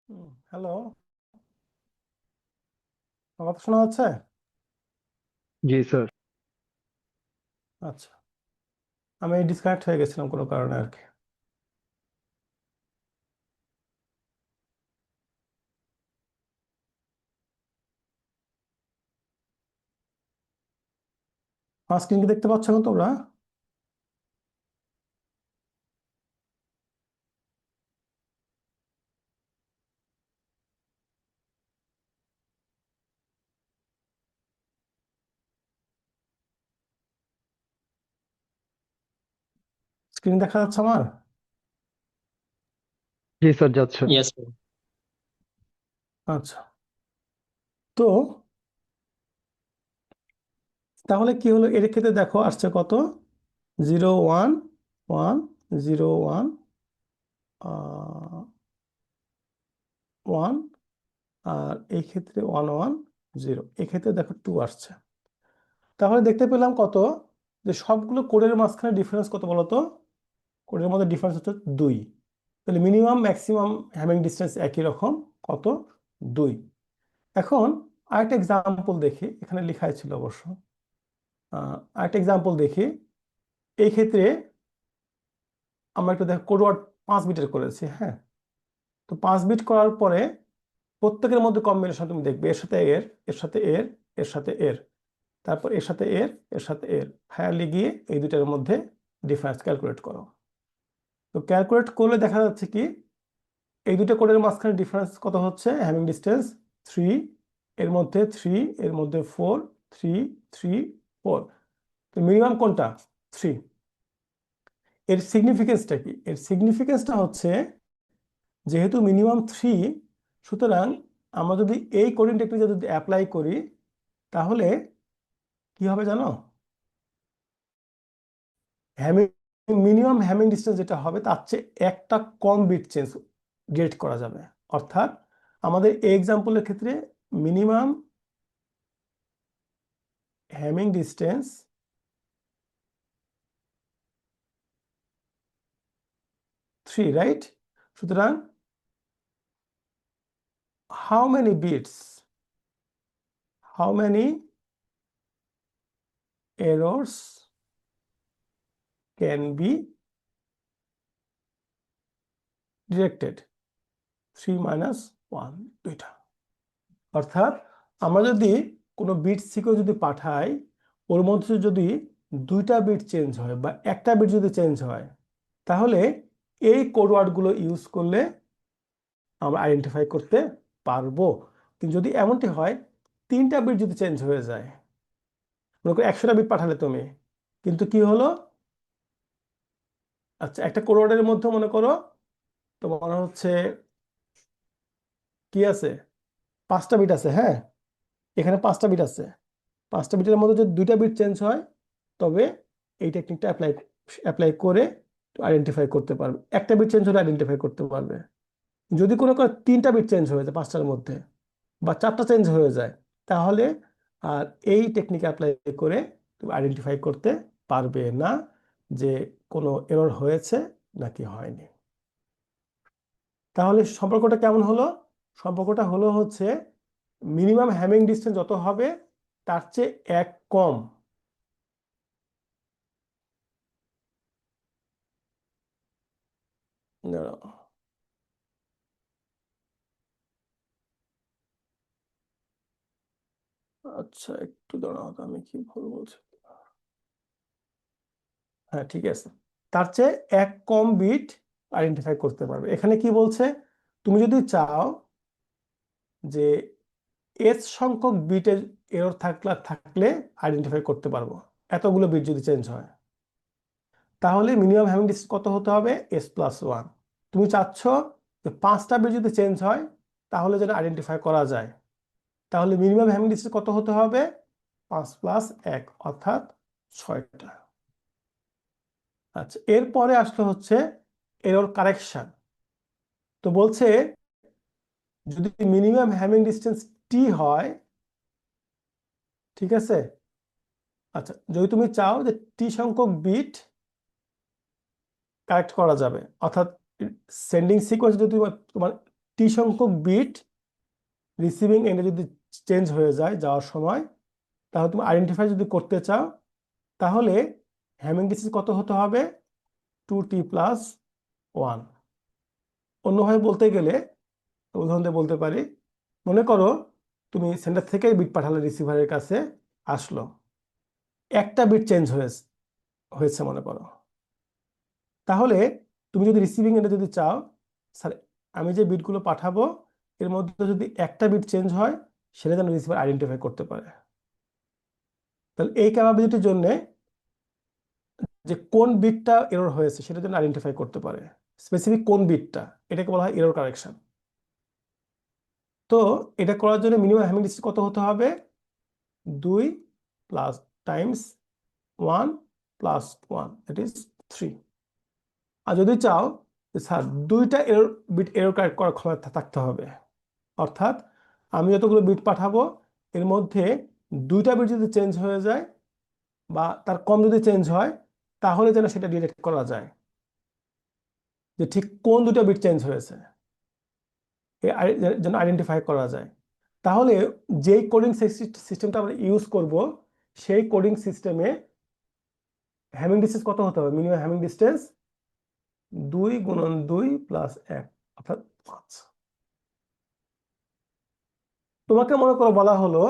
হ্যালো, আমার কথা শোনা যাচ্ছে? জি স্যার। আচ্ছা, আমি ডিসকানেক্ট হয়ে গেছিলাম কোনো কারণে আর কি। আমার স্ক্রিন কি দেখতে পাচ্ছ না তোমরা? স্ক্রিন দেখা যাচ্ছে আমার? জি স্যার, যাচ্ছে। Yes, sir. আচ্ছা, তো তাহলে কি হলো, এর ক্ষেত্রে দেখো আসছে কত, 0 1 1 0 1 1, আর এই ক্ষেত্রে 1 1 0, এক্ষেত্রে দেখো 2 আসছে। তাহলে দেখতে পেলাম কত, যে সবগুলো কোডের মাঝখানে ডিফারেন্স কত বলতো? কোডের মধ্যে ডিফারেন্স হচ্ছে 2। তাহলে মিনিমাম ম্যাক্সিমাম হ্যামিং ডিস্টেন্স একই রকম, কত? 2। এখন আরেকটা এক্সাম্পল দেখি, এখানে লেখাই ছিল অবশ্য। আরেকটা এক্সাম্পল দেখি। এই ক্ষেত্রে আমরা একটু দেখো, কোড ওয়ার্ড 5 বিটের করেছি, হ্যাঁ। তো 5 বিট করার পরে প্রত্যেকের মধ্যে কম্বিনেশন তুমি দেখবে, এর সাথে এর, এর সাথে এর, এর সাথে এর, তারপর এর সাথে এর, এর সাথে এর, ফায়ারলি গিয়ে এই দুটার মধ্যে ডিফারেন্স ক্যালকুলেট করো। তো ক্যালকুলেট করলে দেখা যাচ্ছে কি, এই দুটো কোডের মাঝখানে ডিফারেন্স কত হচ্ছে, হ্যামিং ডিস্টেন্স 3, এর মধ্যে 3, এর মধ্যে 4, 3, 3, 4। তো মিনিমাম কোনটা? 3। এর সিগনিফিকেন্সটা কি? এর সিগনিফিকেন্সটা হচ্ছে, যেহেতু মিনিমাম 3, সুতরাং আমরা যদি এই কোডিং টেকনিক যদি অ্যাপ্লাই করি, তাহলে কি হবে জানো? হ্যামিং, মিনিমাম হ্যামিং ডিস্টেন্স যেটা হবে তার চেয়ে একটা কম বিট চেঞ্জ ডিরেক্ট করা যাবে। অর্থাৎ আমাদের এই এক্সাম্পলের ক্ষেত্রে মিনিমাম হ্যামিং ডিস্টেন্স 3, রাইট? সুতরাং how many bits, how many errors can be detected? 3 - 1, দুইটা। অর্থাৎ আমরা যদি কোনো বিট সিকোয়েন্স যদি পাঠাই, ওর মধ্যে যদি দুইটা বিট চেঞ্জ হয় বা একটা বিট যদি চেঞ্জ হয়, তাহলে এই কোড ওয়ার্ডগুলো ইউজ করলে আমরা আইডেন্টিফাই করতে পারবো। কিন্তু যদি এমনটি হয়, 3টা বিট যদি চেঞ্জ হয়ে যায়, মনে করো 100টা বিট পাঠালে তুমি, কিন্তু কি হলো, আচ্ছা একটা কোড ওয়ার্ডের মধ্যে মনে করো তোমার হচ্ছে কি আছে, 5টা বিট আছে, হ্যাঁ, এখানে 5টা বিট আছে। 5টা বিটের মধ্যে যদি 2টা বিট চেঞ্জ হয়, তবে এই টেকনিকটা অ্যাপ্লাই অ্যাপ্লাই করে আইডেন্টিফাই করতে পারবে। একটা বিট চেঞ্জ হলে আইডেন্টিফাই করতে পারবে। যদি কোনো 3টা বিট চেঞ্জ হয়ে যায় 5টার মধ্যে, বা 4টা চেঞ্জ হয়ে যায়, তাহলে আর এই টেকনিক অ্যাপ্লাই করে তুমি আইডেন্টিফাই করতে পারবে না যে কোনো এরর হয়েছে নাকি হয়নি। তাহলে সম্পর্কটা কেমন হলো? সম্পর্কটা হলো হচ্ছে, মিনিমাম হ্যামিং ডিস্টেন্স যত হবে তার চেয়ে 1 কম। দাঁড়াও। আচ্ছা একটু দাঁড়াও তো, আমি কি ভুল বলছি? হ্যাঁ ঠিক আছে, তার চেয়ে 1 কম বিট আইডেন্টিফাই করতে পারবে। এখানে কি বলছে, তুমি যদি চাও যে এস সংখ্যক বিটের এরর থাকলে আইডেন্টিফাই করতে পারবো, এতগুলো বিট যদি চেঞ্জ হয়, তাহলে মিনিমাম হ্যামিং ডিস্টেন্স কত হতে হবে? S+1। তুমি চাচ্ছ যে 5টা বিট যদি চেঞ্জ হয় তাহলে যেন আইডেন্টিফাই করা যায়, তাহলে মিনিমাম হ্যামিং ডিস্টেন্স কত হতে হবে? 5+1, অর্থাৎ 6টা। আচ্ছা, এরপরে আসলে হচ্ছে এরর কারেকশন। তো বলছে, যদি মিনিমাম হ্যামিং ডিস্টেন্স টি হয়, ঠিক আছে, আচ্ছা যদি তুমি চাও যে টি সংখ্যক বিট কারেক্ট করা যাবে, অর্থাৎ সেন্ডিং সিকোয়েন্স যদি তোমার টি সংখ্যক বিট রিসিভিং এন্ডে যদি চেঞ্জ হয়ে যায় যাওয়ার সময়, তাহলে তুমি আইডেন্টিফাই যদি করতে চাও, তাহলে হ্যামিং ডিস্টেন্স কত হতে হবে? 2t+1। অন্যভাবে বলতে গেলে, উদাহরণ দিয়ে বলতে পারি, মনে করো তুমি সেন্টার থেকে বিট পাঠালে রিসিভারের কাছে, আসলো, একটা বিট চেঞ্জ হয়েছে মনে করো। তাহলে তুমি যদি রিসিভিং এন্ডে যদি চাও, স্যার আমি যে বিটগুলো পাঠাবো এর মধ্যে যদি একটা বিট চেঞ্জ হয়, সেটা যেন রিসিভার আইডেন্টিফাই করতে পারে। তাহলে এই ক্যাপাবিলিটির জন্য যে কোন বিটটা এরর হয়েছে সেটা যেন আইডেন্টিফাই করতে পারে, স্পেসিফিক কোন বিটটা, এটাকে বলা হয় এরর কারেকশন। তো এটা করার জন্য মিনিমাম হ্যামিং ডিস্টেন্স কত হতে হবে? 2 plus Times 1 plus 1, that is 3। আর যদি চাও যে স্যার দুইটা বিট এরর কারেক্ট করার ক্ষমতা থাকতে হবে, অর্থাৎ আমি যতগুলো বিট পাঠাবো এর মধ্যে দুইটা বিট যদি চেঞ্জ হয়ে যায় বা তার কম যদি চেঞ্জ হয়, তাহলে যেন সেটা ডিটেক্ট করা যায় যে ঠিক কোন দুটো বিট চেঞ্জ হয়েছে, যেন আইডেন্টিফাই করা যায়। তাহলে যেই কোডিং সিস্টেমটা আমরা ইউজ করব, সেই কোডিং সিস্টেমে হ্যামিং ডিস্টেন্স কত হতে হবে? মিনিমাম হ্যামিং ডিস্টেন্স 2 × 2 + 1, অর্থাৎ 5। তোমাকে মনে করো বলা হলো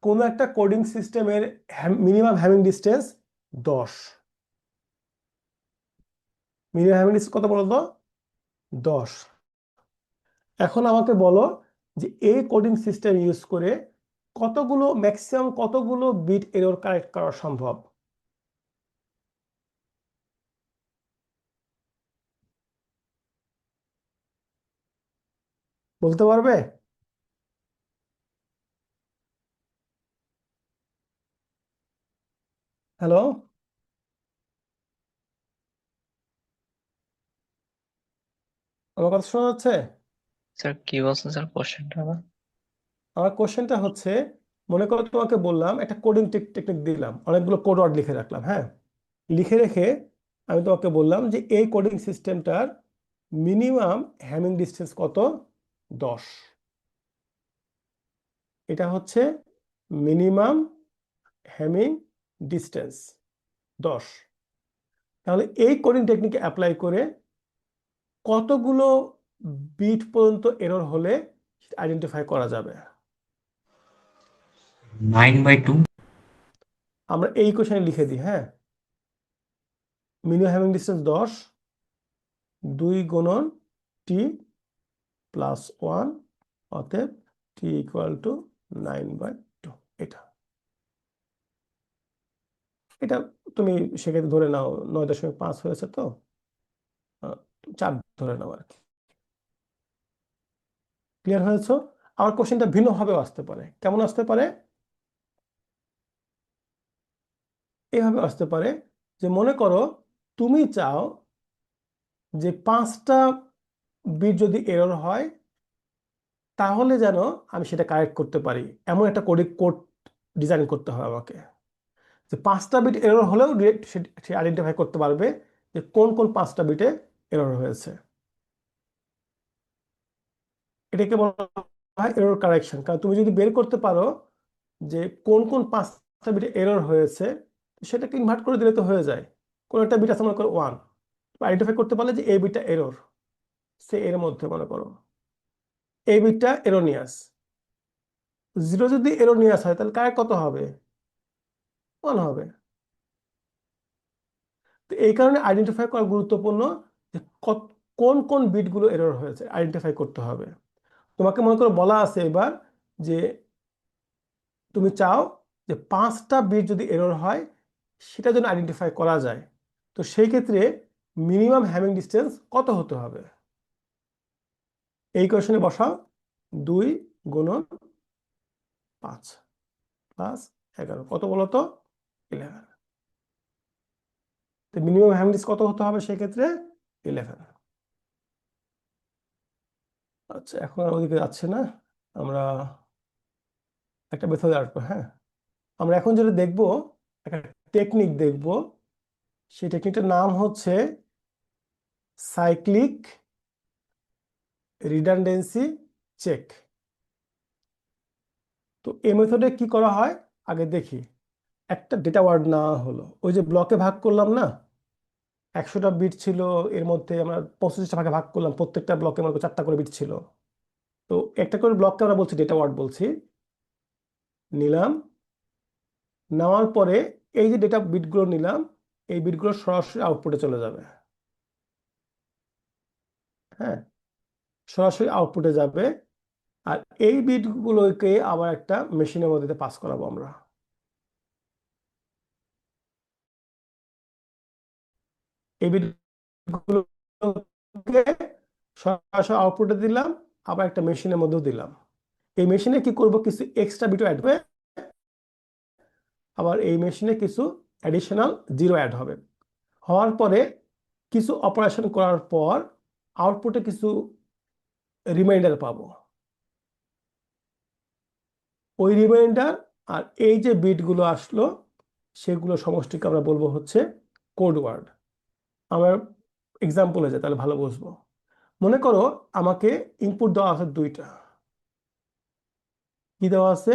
কোনো একটা কোডিং সিস্টেমের minimum Hamming distance 10। Minimum Hamming distance কত বলো তো? 10। এখন আমাকে বলো যে এই কোডিং সিস্টেম ইউজ করে ম্যাক্সিমাম কতগুলো বিট এরর কারেক্ট করা সম্ভব? বলতে পারবে? হ্যালো, আমার কথা শোনা যাচ্ছে? স্যার কি বলছেন স্যার কোশ্চেনটা আবার? আমার কোশ্চেনটা হচ্ছে, মনে করো তোমাকে বললাম একটা কোডিং টেকনিক দিলাম, অনেকগুলো কোড ওয়ার্ড লিখে রাখলাম, হ্যাঁ, লিখে রেখে আমি তোমাকে বললাম যে এই কোডিং সিস্টেমটার মিনিমাম হ্যামিং ডিস্টেন্স কত? 10। এটা হচ্ছে মিনিমাম হ্যামিং ডিস্টেন্স 10। তাহলে এই কোডিং টেকনিকে অ্যাপ্লাই করে কতগুলো বিট পর্যন্ত এরর হলে আইডেন্টিফাই করা যাবে? 9/2। আমরা এই কোশ্চেনে লিখে দিই, হ্যাঁ, মিনিমাম হ্যামিং ডিস্টেন্স 10, 2 × t+1, অতএব t = 9/2। এটা তুমি সেক্ষেত্রে ধরে নাও 9.5 হয়েছে, তো 4 ধরে নাও আর কি। ক্লিয়ার হয়েছে? আমার কোশ্চেনটা ভিন্নভাবেও আসতে পারে। কেমন আসতে পারে? এইভাবে আসতে পারে যে মনে করো তুমি চাও যে 5টা বিট যদি এরর হয়, তাহলে যেন আমি সেটা কারেক্ট করতে পারি, এমন একটা কোড ডিজাইন করতে হবে আমাকে, যে 5টা বিট এরর হলেও ডিরেক্ট সে আইডেন্টিফাই করতে পারবে যে কোন কোন 5টা বিটে এরর হয়েছে। এটাকে বলা হয় এরর কারেকশন। কারণ তুমি যদি বের করতে পারো যে কোন কোন 5টা বিটে এরর হয়েছে, সেটাকে ইনভার্ট করে দিলে তো হয়ে যায়। কোন একটা বিট আছে মনে করো 1, আইডেন্টিফাই করতে পারলে যে এই বিটটা এরর, সে এর মধ্যে মনে করো এই বিটটা এরোনিয়াস। 0 যদি এরোনিয়াস হয় তাহলে কারেক্ট কত হবে? 1 হবে। তো এই কারণে আইডেন্টিফাই করা গুরুত্বপূর্ণ যে কোন কোন বিটগুলো এরর হয়েছে আইডেন্টিফাই করতে হবে। তোমাকে মনে করো বলা আছে এবার যে তুমি চাও যে 5টা বিট যদি এরর হয় সেটা যেন আইডেন্টিফাই করা যায়, তো সেই ক্ষেত্রে মিনিমাম হ্যামিং ডিস্টেন্স কত হতে হবে? এই কোশ্চেনে বসাও 2 × 5 + 11 কত বলো তো? 11। তো মিনিমাম হ্যামিং ডিস্টেন্স কত হতে হবে সেক্ষেত্রে? 11। আচ্ছা, এখন আর ওদিকে যাচ্ছে না, আমরা একটা মেথডে আসবো, হ্যাঁ। আমরা এখন যেটা দেখব, একটা টেকনিক দেখব, সেই টেকনিকটার নাম হচ্ছে সাইক্লিক রিডান্ডেন্সি চেক। তো এই মেথডে কি করা হয় আগে দেখি। একটা ডেটা ওয়ার্ড না হলো, ওই যে ব্লকে ভাগ করলাম না, 100টা বিট ছিল, এর মধ্যে আমরা 25টা ভাগে ভাগ করলাম, প্রত্যেকটা ব্লকে আমার 4টা করে বিট ছিল। তো একটা করে ব্লককে আমরা বলছি ডেটা ওয়ার্ড বলছি। নিলাম, নেওয়ার পরে এই যে ডেটা বিটগুলো নিলাম, এই বিটগুলো সরাসরি আউটপুটে চলে যাবে। হ্যাঁ, সরাসরি আউটপুটে যাবে। আর এই বিটগুলোকে আবার একটা মেশিনের মধ্যে পাস করাবো আমরা। এই বিটগুলোকে সরাসরি আউটপুটে দিলাম, আবার একটা মেশিনের মধ্যেও দিলাম। এই মেশিনে কি করব, কিছু এক্সট্রা বিটও অ্যাড হবে, আবার এই মেশিনে কিছু অ্যাডিশনাল জিরো অ্যাড হবে। হওয়ার পরে কিছু অপারেশন করার পর আউটপুটে কিছু রিমাইন্ডার পাবো। ওই রিমাইন্ডার আর এই যে বিটগুলো আসলো, সেগুলো সমষ্টিকে আমরা বলবো হচ্ছে কোড ওয়ার্ড। আমার এক্সাম্পলে যায় তাহলে ভালো বুঝবো। মনে করো আমাকে ইনপুট দেওয়া আছে 2টা, কি দেওয়া আছে,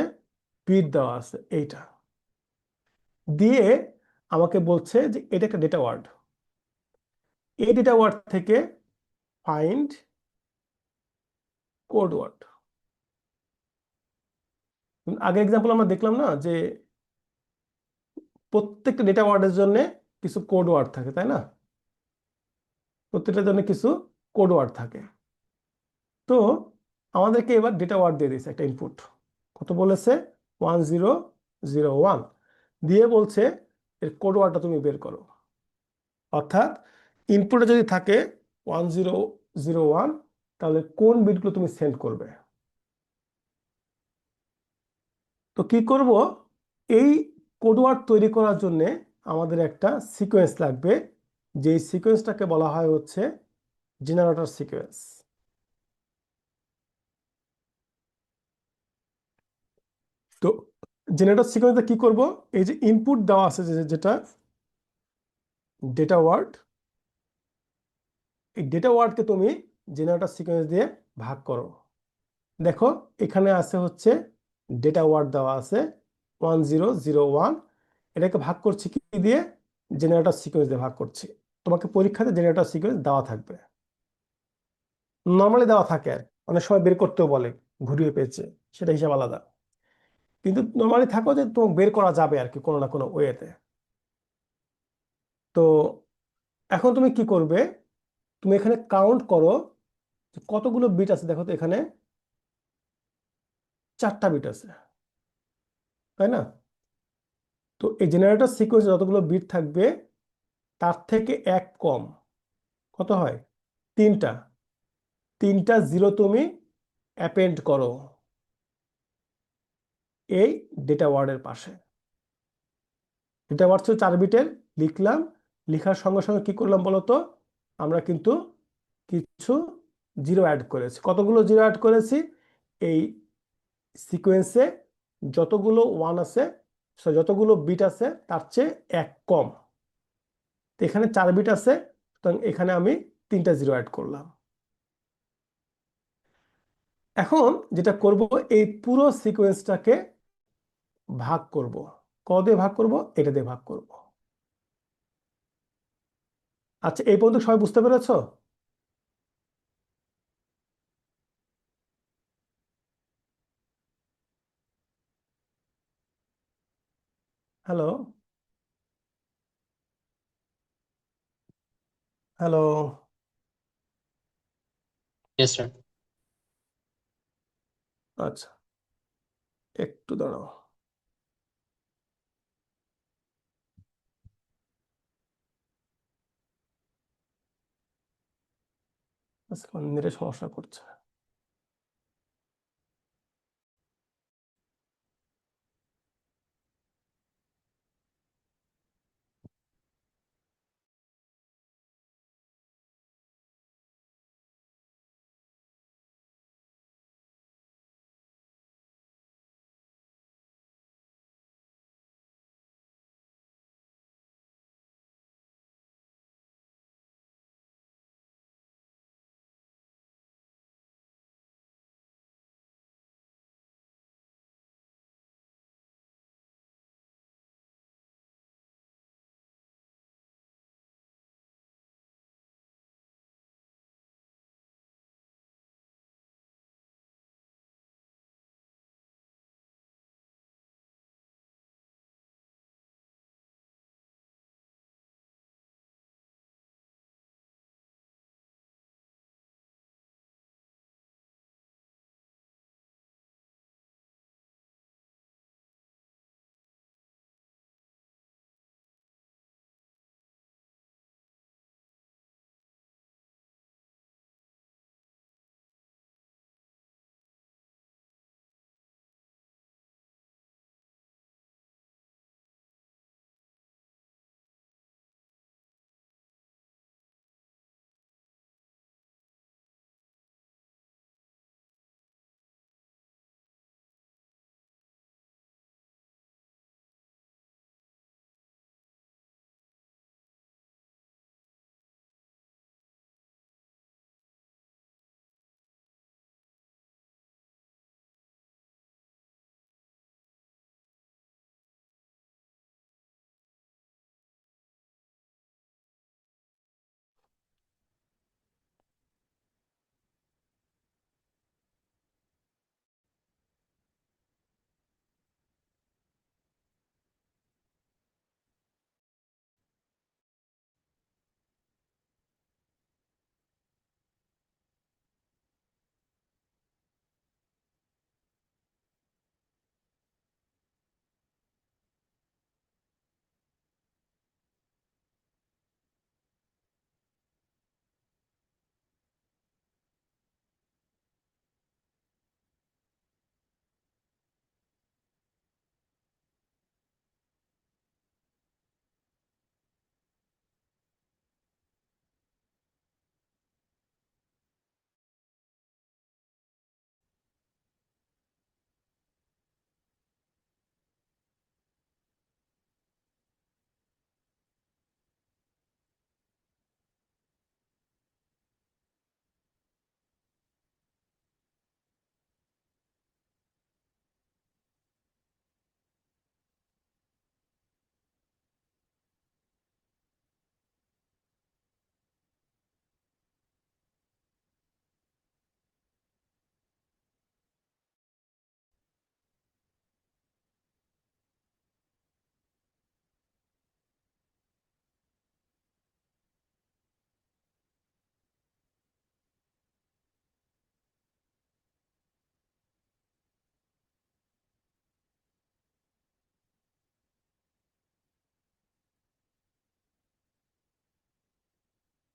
বিট দেওয়া আছে এইটা দিয়ে, আমাকে বলছে যে এটা একটা ডেটা ওয়ার্ড, এই ডেটা ওয়ার্ড থেকে ফাইন্ড কোড ওয়ার্ড। আগের এক্সাম্পল আমরা দেখলাম না যে প্রত্যেকটা ডেটা ওয়ার্ডের জন্য কিছু কোড ওয়ার্ড থাকে, তাই না? প্রত্যেকটার জন্য কিছু কোড ওয়ার্ড থাকে। তো আমাদেরকে এবার ডেটা ওয়ার্ড দিয়ে দিয়েছে একটা ইনপুট, কত বলেছে, 1001 দিয়ে বলছে এর কোড ওয়ার্ডটা তুমি বের করো। অর্থাৎ ইনপুটে যদি থাকে 1001, তাহলে কোন বিটগুলো তুমি সেন্ড করবে। তো কি করব, এই কোড ওয়ার্ড তৈরি করার জন্য আমাদের একটা সিকোয়েন্স লাগবে, যেই সিকোয়েন্সটাকে বলা হয় হচ্ছে জেনারেটর সিকোয়েন্স। তো জেনারেটর সিকোয়েন্সে কি করব, এই যে ইনপুট দেওয়া আছে যেটা ডেটা ওয়ার্ড, এই ডেটা ওয়ার্ডকে তুমি জেনারেটর সিকোয়েন্স দিয়ে ভাগ করো। দেখো এখানে আছে হচ্ছে ডেটা ওয়ার্ড দেওয়া আছে 1001, এটাকে ভাগ করছি কি দিয়ে, জেনারেটর সিকোয়েন্স দিয়ে ভাগ করছি। তোমাকে পরীক্ষাতে জেনারেটর সিকোয়েন্স দেওয়া থাকবে, নর্মালি দেওয়া থাকে, আর অনেক সময় বের করতেও বলে ঘুরিয়ে পেয়েছে, সেটা হিসাব আলাদা, কিন্তু নর্মালি থাকো যে তোমাকে বের করা যাবে আর কি কোনো না কোনো ওয়েতে। তো এখন তুমি কি করবে, তুমি এখানে কাউন্ট করো যে কতগুলো বিট আছে। দেখো তো এখানে 4টা বিট আছে, তাই না? তো এই জেনারেটর সিকোয়েন্সে যতগুলো বিট থাকবে তার থেকে এক কম কত হয়, 3টা। 3টা জিরো তুমি অ্যাপেন্ড করো এই ডেটা ওয়ার্ডের পাশে। ডেটা ওয়ার্ড ছিল 4 বিটের, লিখলাম, লিখার সঙ্গে সঙ্গে কি করলাম বলতো, আমরা কিন্তু কিছু জিরো অ্যাড করেছি। কতগুলো জিরো অ্যাড করেছি, এই সিকোয়েন্সে যতগুলো ওয়ান আছে, যতগুলো বিট আছে তার চেয়ে এক কম। তো এখানে 4 বিট আছে, সুতরাং এখানে আমি 3টা জিরো অ্যাড করলাম। এখন যেটা করব, এই পুরো সিকোয়েন্সটাকে ভাগ করব। ক দিয়ে ভাগ করব, এটা দিয়ে ভাগ করব। আচ্ছা, এই পর্যন্ত সবাই বুঝতে পেরেছো? Hello, hello. Yes, sir. আচ্ছা, একটু দাঁড়াও। আচ্ছা, নেটের সমস্যা করছে।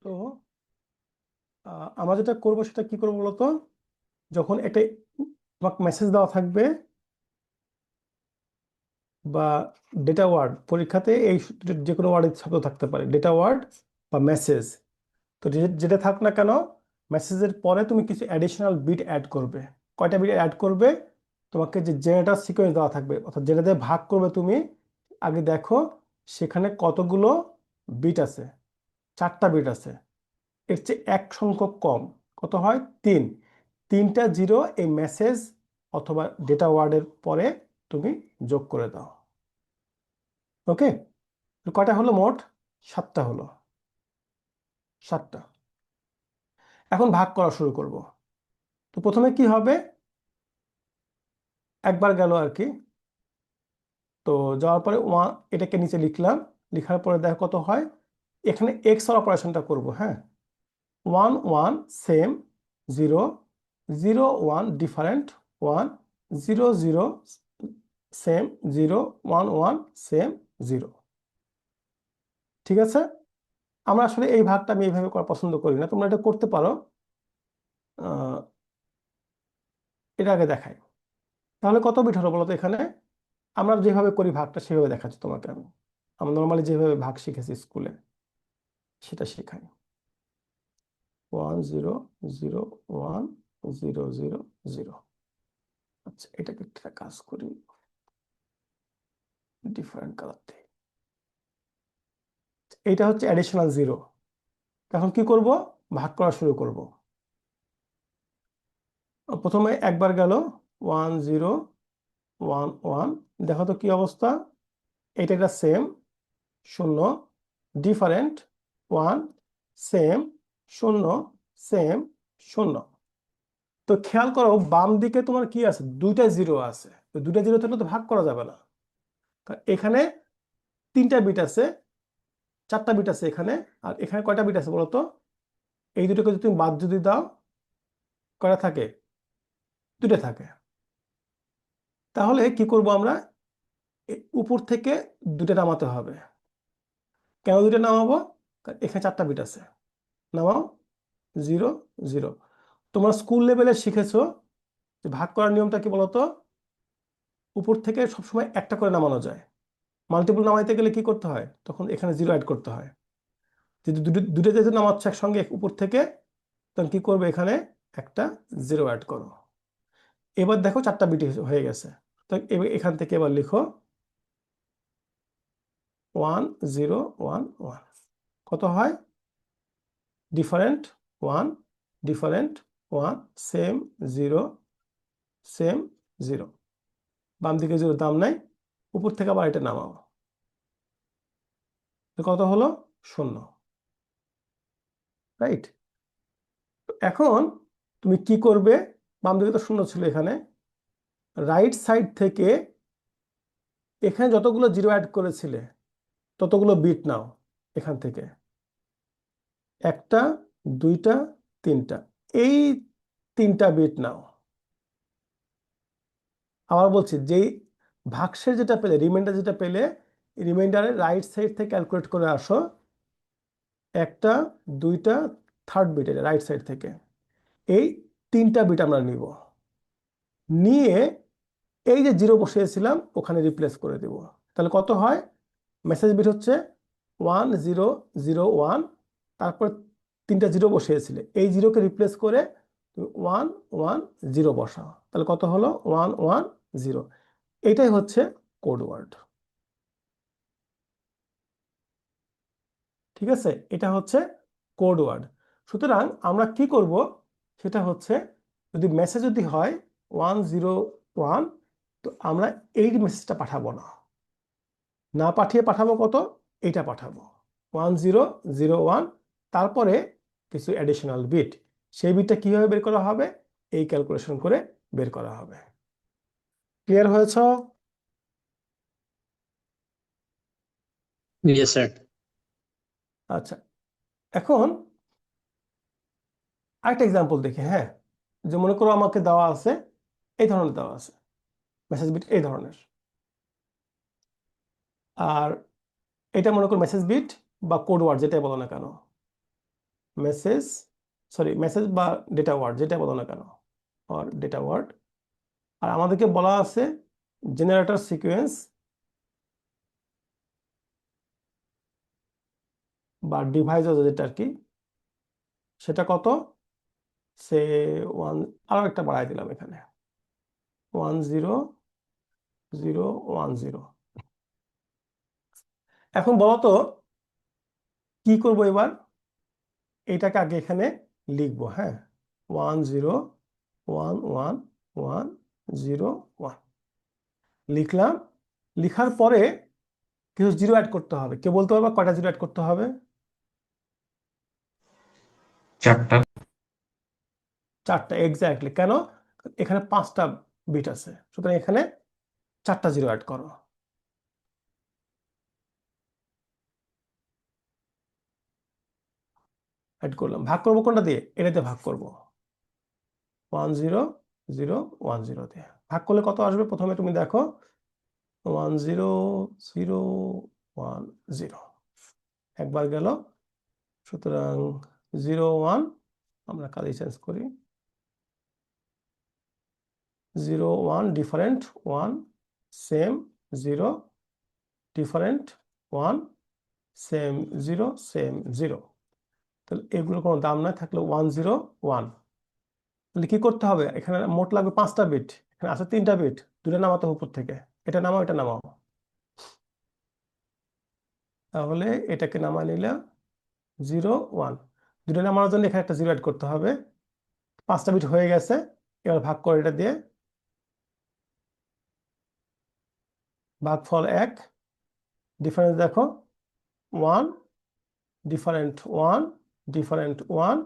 তো আমরা যেটা করবো সেটা কি করবো বলতো, যখন একটা তোমাকে মেসেজ দেওয়া থাকবে বা ডেটা ওয়ার্ড, পরীক্ষাতে এই যে কোনো ওয়ার্ডের শব্দ থাকতে পারে, ডেটা ওয়ার্ড বা মেসেজ। তো যেটা থাক না কেন, মেসেজের পরে তুমি কিছু অ্যাডিশনাল বিট অ্যাড করবে। কয়টা বিট অ্যাড করবে? তোমাকে যে জেনারেটর সিকোয়েন্স দেওয়া থাকবে, অর্থাৎ যেটা দিয়ে ভাগ করবে তুমি, আগে দেখো সেখানে কতগুলো বিট আছে। 4টা বিট আছে। এর চেয়ে এক সংখ্যক কম। কত হয়? 3। 3টা জিরো এই মেসেজ অথবা ডেটা ওয়ার্ডের পরে তুমি যোগ করে দাও। ওকে, কয়টা হলো মোট? 7টা হলো। 7টা। এখন ভাগ করা শুরু করব। তো প্রথমে কি হবে, একবার গেল আর কি। তো যাওয়ার পরে এটাকে নিচে লিখলাম। লিখার পরে দেখো কত হয়। এখানে এক্স এর অপারেশনটা করব। হ্যাঁ, 1 1 সেম, 0 0 1 ডিফারেন্ট, 1 0 0 সেম, 0 1 1 সেম, 0। ঠিক আছে। আমরা আসলে এই ভাগটা আমি এইভাবে করা পছন্দ করি না, তোমরা এটা করতে পারো। আহ, এটা আগে দেখাই। তাহলে কত বিট হলো বলো তো এখানে? আমরা যেভাবে করি ভাগটা সেভাবে দেখাচ্ছি তোমাকে আমি। আমরা নর্মালি যেভাবে ভাগ শিখেছি স্কুলে সেটা শেখাই। 1 0 0 1 0 0 0। আচ্ছা, এটাকে একটা কাজ করি, ডিফারেন্ট কালার দিই। এটা হচ্ছে অ্যাডিশনাল 0। এখন কি করব? ভাগ করা শুরু করব। প্রথমে একবার গেল 1 0 1 1। দেখো তো কি অবস্থা। এটা একটা সেম, 0 ডিফারেন্ট, 1 সেম, 0 সেম, 0। তো খেয়াল করো বাম দিকে তোমার কি আছে? 2টা জিরো আছে। তো 2টা জিরো থাকলে তো ভাগ করা যাবে না। এখানে 3টা বিট আছে, 4টা বিট আছে এখানে। আর এখানে কয়টা বিট আছে বলতো? এই দুটোকে যদি তুমি বাদ যদি দাও, কয়টা থাকে? 2টা থাকে। তাহলে কি করব আমরা? উপর থেকে 2টা নামাতে হবে। কেন 2টা নামাবো? কারণ এখানে 4টা বিট আছে। নামাও। 0 0। তোমরা স্কুল লেভেলে শিখেছো যে ভাগ করার নিয়মটা কি বলতো? উপর থেকে সবসময় একটা করে নামানো যায়। মাল্টিপল নামাইতে গেলে কি করতে হয়? তখন এখানে 0 অ্যাড করতে হয়। যদি দুটো যেহেতু নামাচ্ছ একসঙ্গে উপর থেকে, তখন কি করবে? এখানে একটা 0 অ্যাড করো। এবার দেখো 4টা বিট হয়ে গেছে। তো এখান থেকে এবার লিখো 1 0 1 1। কত হয়? Different 1 different 1 same 0 same 0। বাম দিকে 0 দাম নাই। উপর থেকে আবার এটা নামাও। তো কত হলো? 0। রাইট। এখন তুমি কি করবে? বাম দিকে তো 0 ছিল, এখানে রাইট সাইড থেকে এখানে যতগুলো 0 অ্যাড করেছিলে ততগুলো বিট নাও এখান থেকে। 1টা 2টা 3টা, এই 3টা বিট নাও। আবার বলছি, যেই ভাগশেষ যেটা পেলে, রিমাইন্ডার যেটা পেলে, রিমাইন্ডারের রাইট সাইড থেকে ক্যালকুলেট করে আসো। 1টা 2টা, থার্ড বিট এটা রাইট সাইড থেকে। এই 3টা বিট আমরা নিব। নিয়ে এই যে 0 বসিয়েছিলাম ওখানে রিপ্লেস করে দেব। তাহলে কত হয়? মেসেজ বিট হচ্ছে 1 0 0 1। তারপর 3টা 0 বসিয়েছিলে, এই 0কে রিপ্লেস করে তুমি 1 1 0 বসাও। তাহলে কত হলো? 1 1 0। এটাই হচ্ছে কোড ওয়ার্ড। ঠিক আছে, এটা হচ্ছে কোড ওয়ার্ড। সুতরাং আমরা কি করব সেটা হচ্ছে, যদি মেসেজ যদি হয় 1 0 1, তো আমরা এই মেসেজটা পাঠাবো না। না পাঠিয়ে পাঠাবো কত? এইটা পাঠাবো 1 0 0 1। তারপরে কিছু অ্যাডিশনাল বিট। সেই বিটটা কিভাবে বের করা হবে? এই ক্যালকুলেশন করে বের করা হবে। ক্লিয়ার হয়েছ? Yes, sir. আচ্ছা, এখন আরেকটা এক্সাম্পল দেখি। হ্যাঁ, যে মনে করো আমাকে দেওয়া আছে, এই ধরনের দেওয়া আছে মেসেজ বিট, এই ধরনের। আর এটা মনে করো মেসেজ বিট বা কোড ওয়ার্ড, যেটাই বলো না কেন। মেসেজ মেসেজ বা ডেটা ওয়ার্ড যেটা বলো না কেন, আর ডেটা ওয়ার্ড। আর আমাদেরকে বলা আছে জেনারেটর সিকোয়েন্স বা ডিভাইস যেটা আর কি, সেটা কত, সে 1, আরো একটা বাড়াই দিলাম এখানে 10010। এখন বলো তো কি করব এবার, এটাকে আগে এখানে লিখবো। হ্যাঁ, 10111101 লিখলাম। লিখার পরে কিছু জিরো অ্যাড করতে হবে। কে বলতে পারবে কয়টা জিরো অ্যাড করতে হবে? 4টা। 4টা, এক্স্যাক্টলি। কেন? এখানে 5টা বিট আছে, সুতরাং এখানে 4টা জিরো অ্যাড করো। অ্যাড করলাম। ভাগ করবো কোনটা দিয়ে? এটাতে ভাগ করব 10010 দিয়ে। ভাগ করলে কত আসবে প্রথমে তুমি দেখো, 10010। একবার গেল, সুতরাং 01, আমরা কালি চেঞ্জ করি, 01 different 1 same 0 different 1 same 0 same 0। তাহলে এগুলোর কোনো দাম না থাকলে 101। তাহলে কি করতে হবে? এখানে মোট লাগবে 5টা বিট, এখানে আছে 3টা বিট, দুটো নামাতে হবে উপর থেকে। এটা নামাও, এটা নামাও। তাহলে এটাকে নামাই নিলে 01। দুটো নামানোর জন্য এখানে একটা জিরো অ্যাড করতে হবে। 5টা বিট হয়ে গেছে, এবার ভাগ করে এটা দিয়ে, ভাগফল 1, ডিফারেন্স দেখো 1 ডিফারেন্ট 1 ডিফারেন্ট 1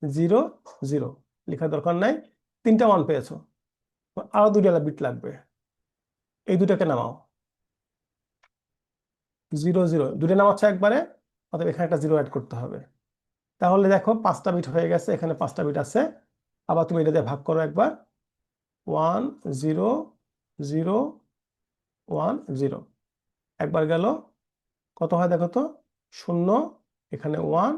0 0। লেখার দরকার নাই, 3টা 1 পেয়েছো, আরো 2টা বিট লাগবে। এই দুটাকে নামাও, 0 0। দুটো নামাচ্ছ একবারে, অতএব এখানে একটা জিরো অ্যাড করতে হবে। তাহলে দেখো 5টা বিট হয়ে গেছে, এখানে 5টা বিট আছে। আবার তুমি এটা দিয়ে ভাগ করো একবার, 1 0 0 1 0। একবার গেল, কত হয় দেখো তো, 0, এখানে 1,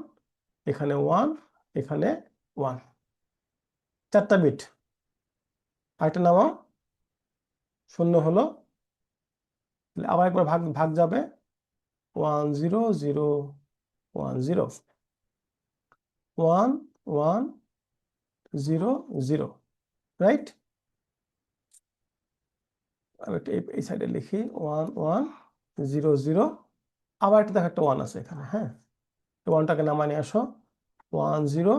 এখানে 1, এখানে 1। 4টা বিট। আরেকটা নামাও, 0 হলো। আবার একবার ভাগ ভাগ যাবে, 1 0 0 1 0 1 1 0 0। রাইট? আমি একটা এই সাইডে লিখি 1 1 0 0। আবার একটা দেখো, একটা 1 আছে এখানে। হ্যাঁ, 1টাকে নামায় নিয়ে আসো, 1 0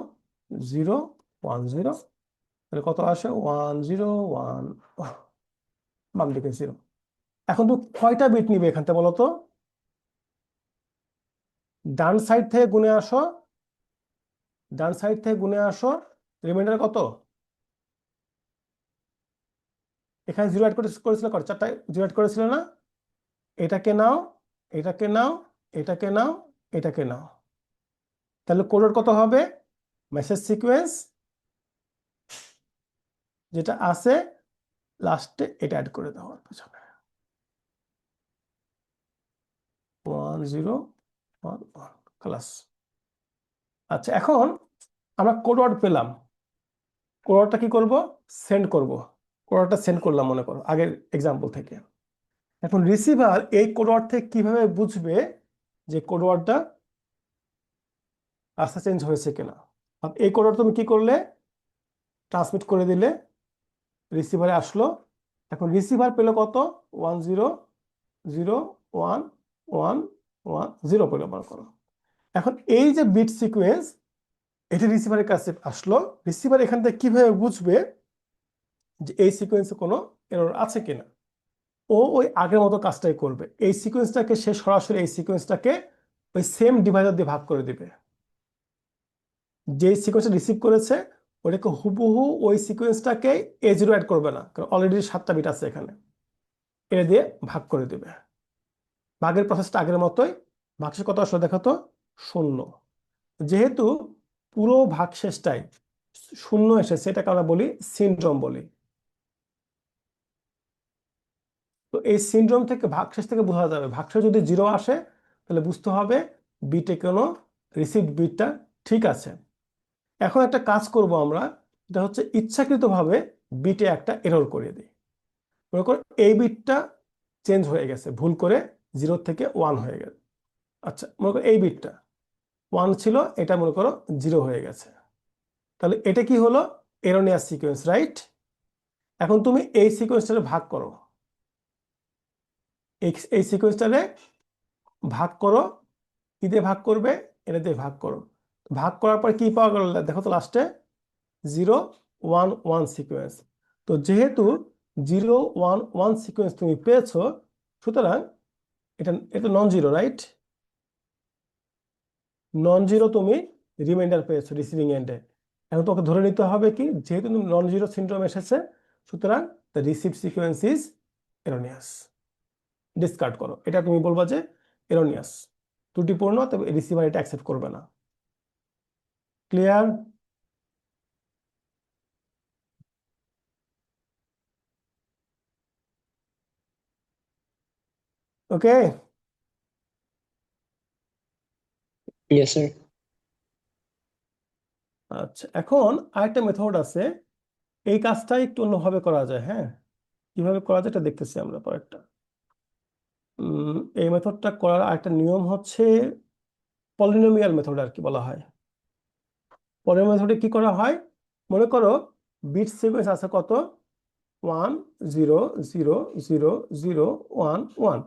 0 1 0। তাহলে কত আসে? 1 0 1 বাম দিকে 0। এখন তো কয়টা বিট নিবে এখান থেকে বলো তো? ডান সাইড থেকে গুণে আসো, ডান সাইড থেকে গুণে আসো। রিমাইন্ডার কত? এখানে জিরো অ্যাড করেছিল কত? 4টা জিরো অ্যাড করেছিল না? এটাকে নাও, এটাকে নাও, এটাকে নাও, এটাকে নাও। তাহলে কোডের কত হবে? মেসেজ সিকোয়েন্স যেটা আছে লাস্টে, এটা অ্যাড করে দাও পেছনে, 1 0 1 1 ক্লাস। আচ্ছা, এখন আমরা কোড ওয়ার্ড পেলাম। কোড ওয়ার্ডটা কি করব? সেন্ড করব। কোড ওয়ার্ডটা সেন্ড করলাম মনে করো আগের এক্সাম্পল থেকে। এখন রিসিভার এই কোড ওয়ার্ড থেকে কিভাবে বুঝবে যে কোড ওয়ার্ডটা রাস্তা চেঞ্জ হয়েছে কিনা? এই কোড ওয়ার্ড তুমি কি করলে? ট্রান্সমিট করে দিলে, রিসিভারে আসলো। এখন রিসিভার পেলো কত? 1 0 0 1 1 1 0 পেলো মনে করো। এখন এই যে বিট সিকোয়েন্স, এটা রিসিভারের কাছে আসলো। রিসিভার এখান থেকে কিভাবে বুঝবে যে এই সিকোয়েন্সে কোনো এরর আছে কিনা? ও ওই আগের মতো কাজটাই করবে। এই সিকোয়েন্সটাকে সে সরাসরি এই সিকোয়েন্সটাকে ওই সেম ডিভাইজার দিয়ে ভাগ করে দিবে। যে সিকোয়েন্সটা রিসিভ করেছে ওটাকে হুবহু ওই সিকোয়েন্সটাকে A0 অ্যাড করবে না, কারণ অলরেডি 7টা বিট আছে এখানে। এটা দিয়ে ভাগ করে দেবে। ভাগের প্রসেসটা আগের মতোই। ভাগশেষ কত আসলে দেখো তো, 0। যেহেতু পুরো ভাগশেষটাই 0 এসেছে, এটাকে আমরা বলি সিনড্রোম বলি। তো এই সিনড্রোম থেকে ভাগশেষ থেকে বোঝা যাবে, ভাগশেষ যদি 0 আসে তাহলে বুঝতে হবে বিটে কোনো রিসিভড বিটটা ঠিক আছে, এখন একটা কাজ করব আমরা, এটা হচ্ছে ইচ্ছাকৃতভাবে বিটে একটা এরর করে দিই। মনে করো এই বিটটা চেঞ্জ হয়ে গেছে, ভুল করে 0 থেকে 1 হয়ে গেছে। আচ্ছা, মনে করো এই বিটটা 1 ছিল, এটা মনে করো 0 হয়ে গেছে। তাহলে এটা কি হলো? এরোনিয়াস সিকোয়েন্স, রাইট? এখন তুমি এই সিকোয়েন্সটারে ভাগ করো, এই সিকোয়েন্সটারে ভাগ করো। কি দিয়ে ভাগ করবে? এটা দিয়ে ভাগ করো। ভাগ করার পর কি পাওয়া গেল দেখো তো, লাস্টে 0 1 1 সিকোয়েন্স। তো যেহেতু 0 1 1 সিকোয়েন্স তুমি পেয়েছো, সুতরাং এটা এটা non zero, right? Non zero তুমি রিমাইন্ডার পেয়েছো রিসিভিং এন্ডে। এখন তোমাকে ধরে নিতে হবে কি, যেহেতু তুমি নন জিরো সিনড্রোম এসেছে, সুতরাং the receive sequence is erroneous. Discard করো, এটা তুমি বলবা যে এরোনিয়াস, ত্রুটিপূর্ণ, তবে রিসিভার এটা অ্যাকসেপ্ট করবে না। ক্লিয়ার? ওকে। Yes, sir. আচ্ছা, এখন আরেকটা মেথড আছে, এই কাজটা একটু অন্যভাবে করা যায়। হ্যাঁ, কিভাবে করা যায় এটা দেখতেছি আমরা পরেরটা। এই মেথডটা করার আরেকটা নিয়ম হচ্ছে পলিনোমিয়াল মেথড আর কি বলা হয়। পলিনোমিয়াল মেথডে কি করা হয়, মনে করো বিট সিকোয়েন্স আছে কত, 1 0 0 0 0 1 1।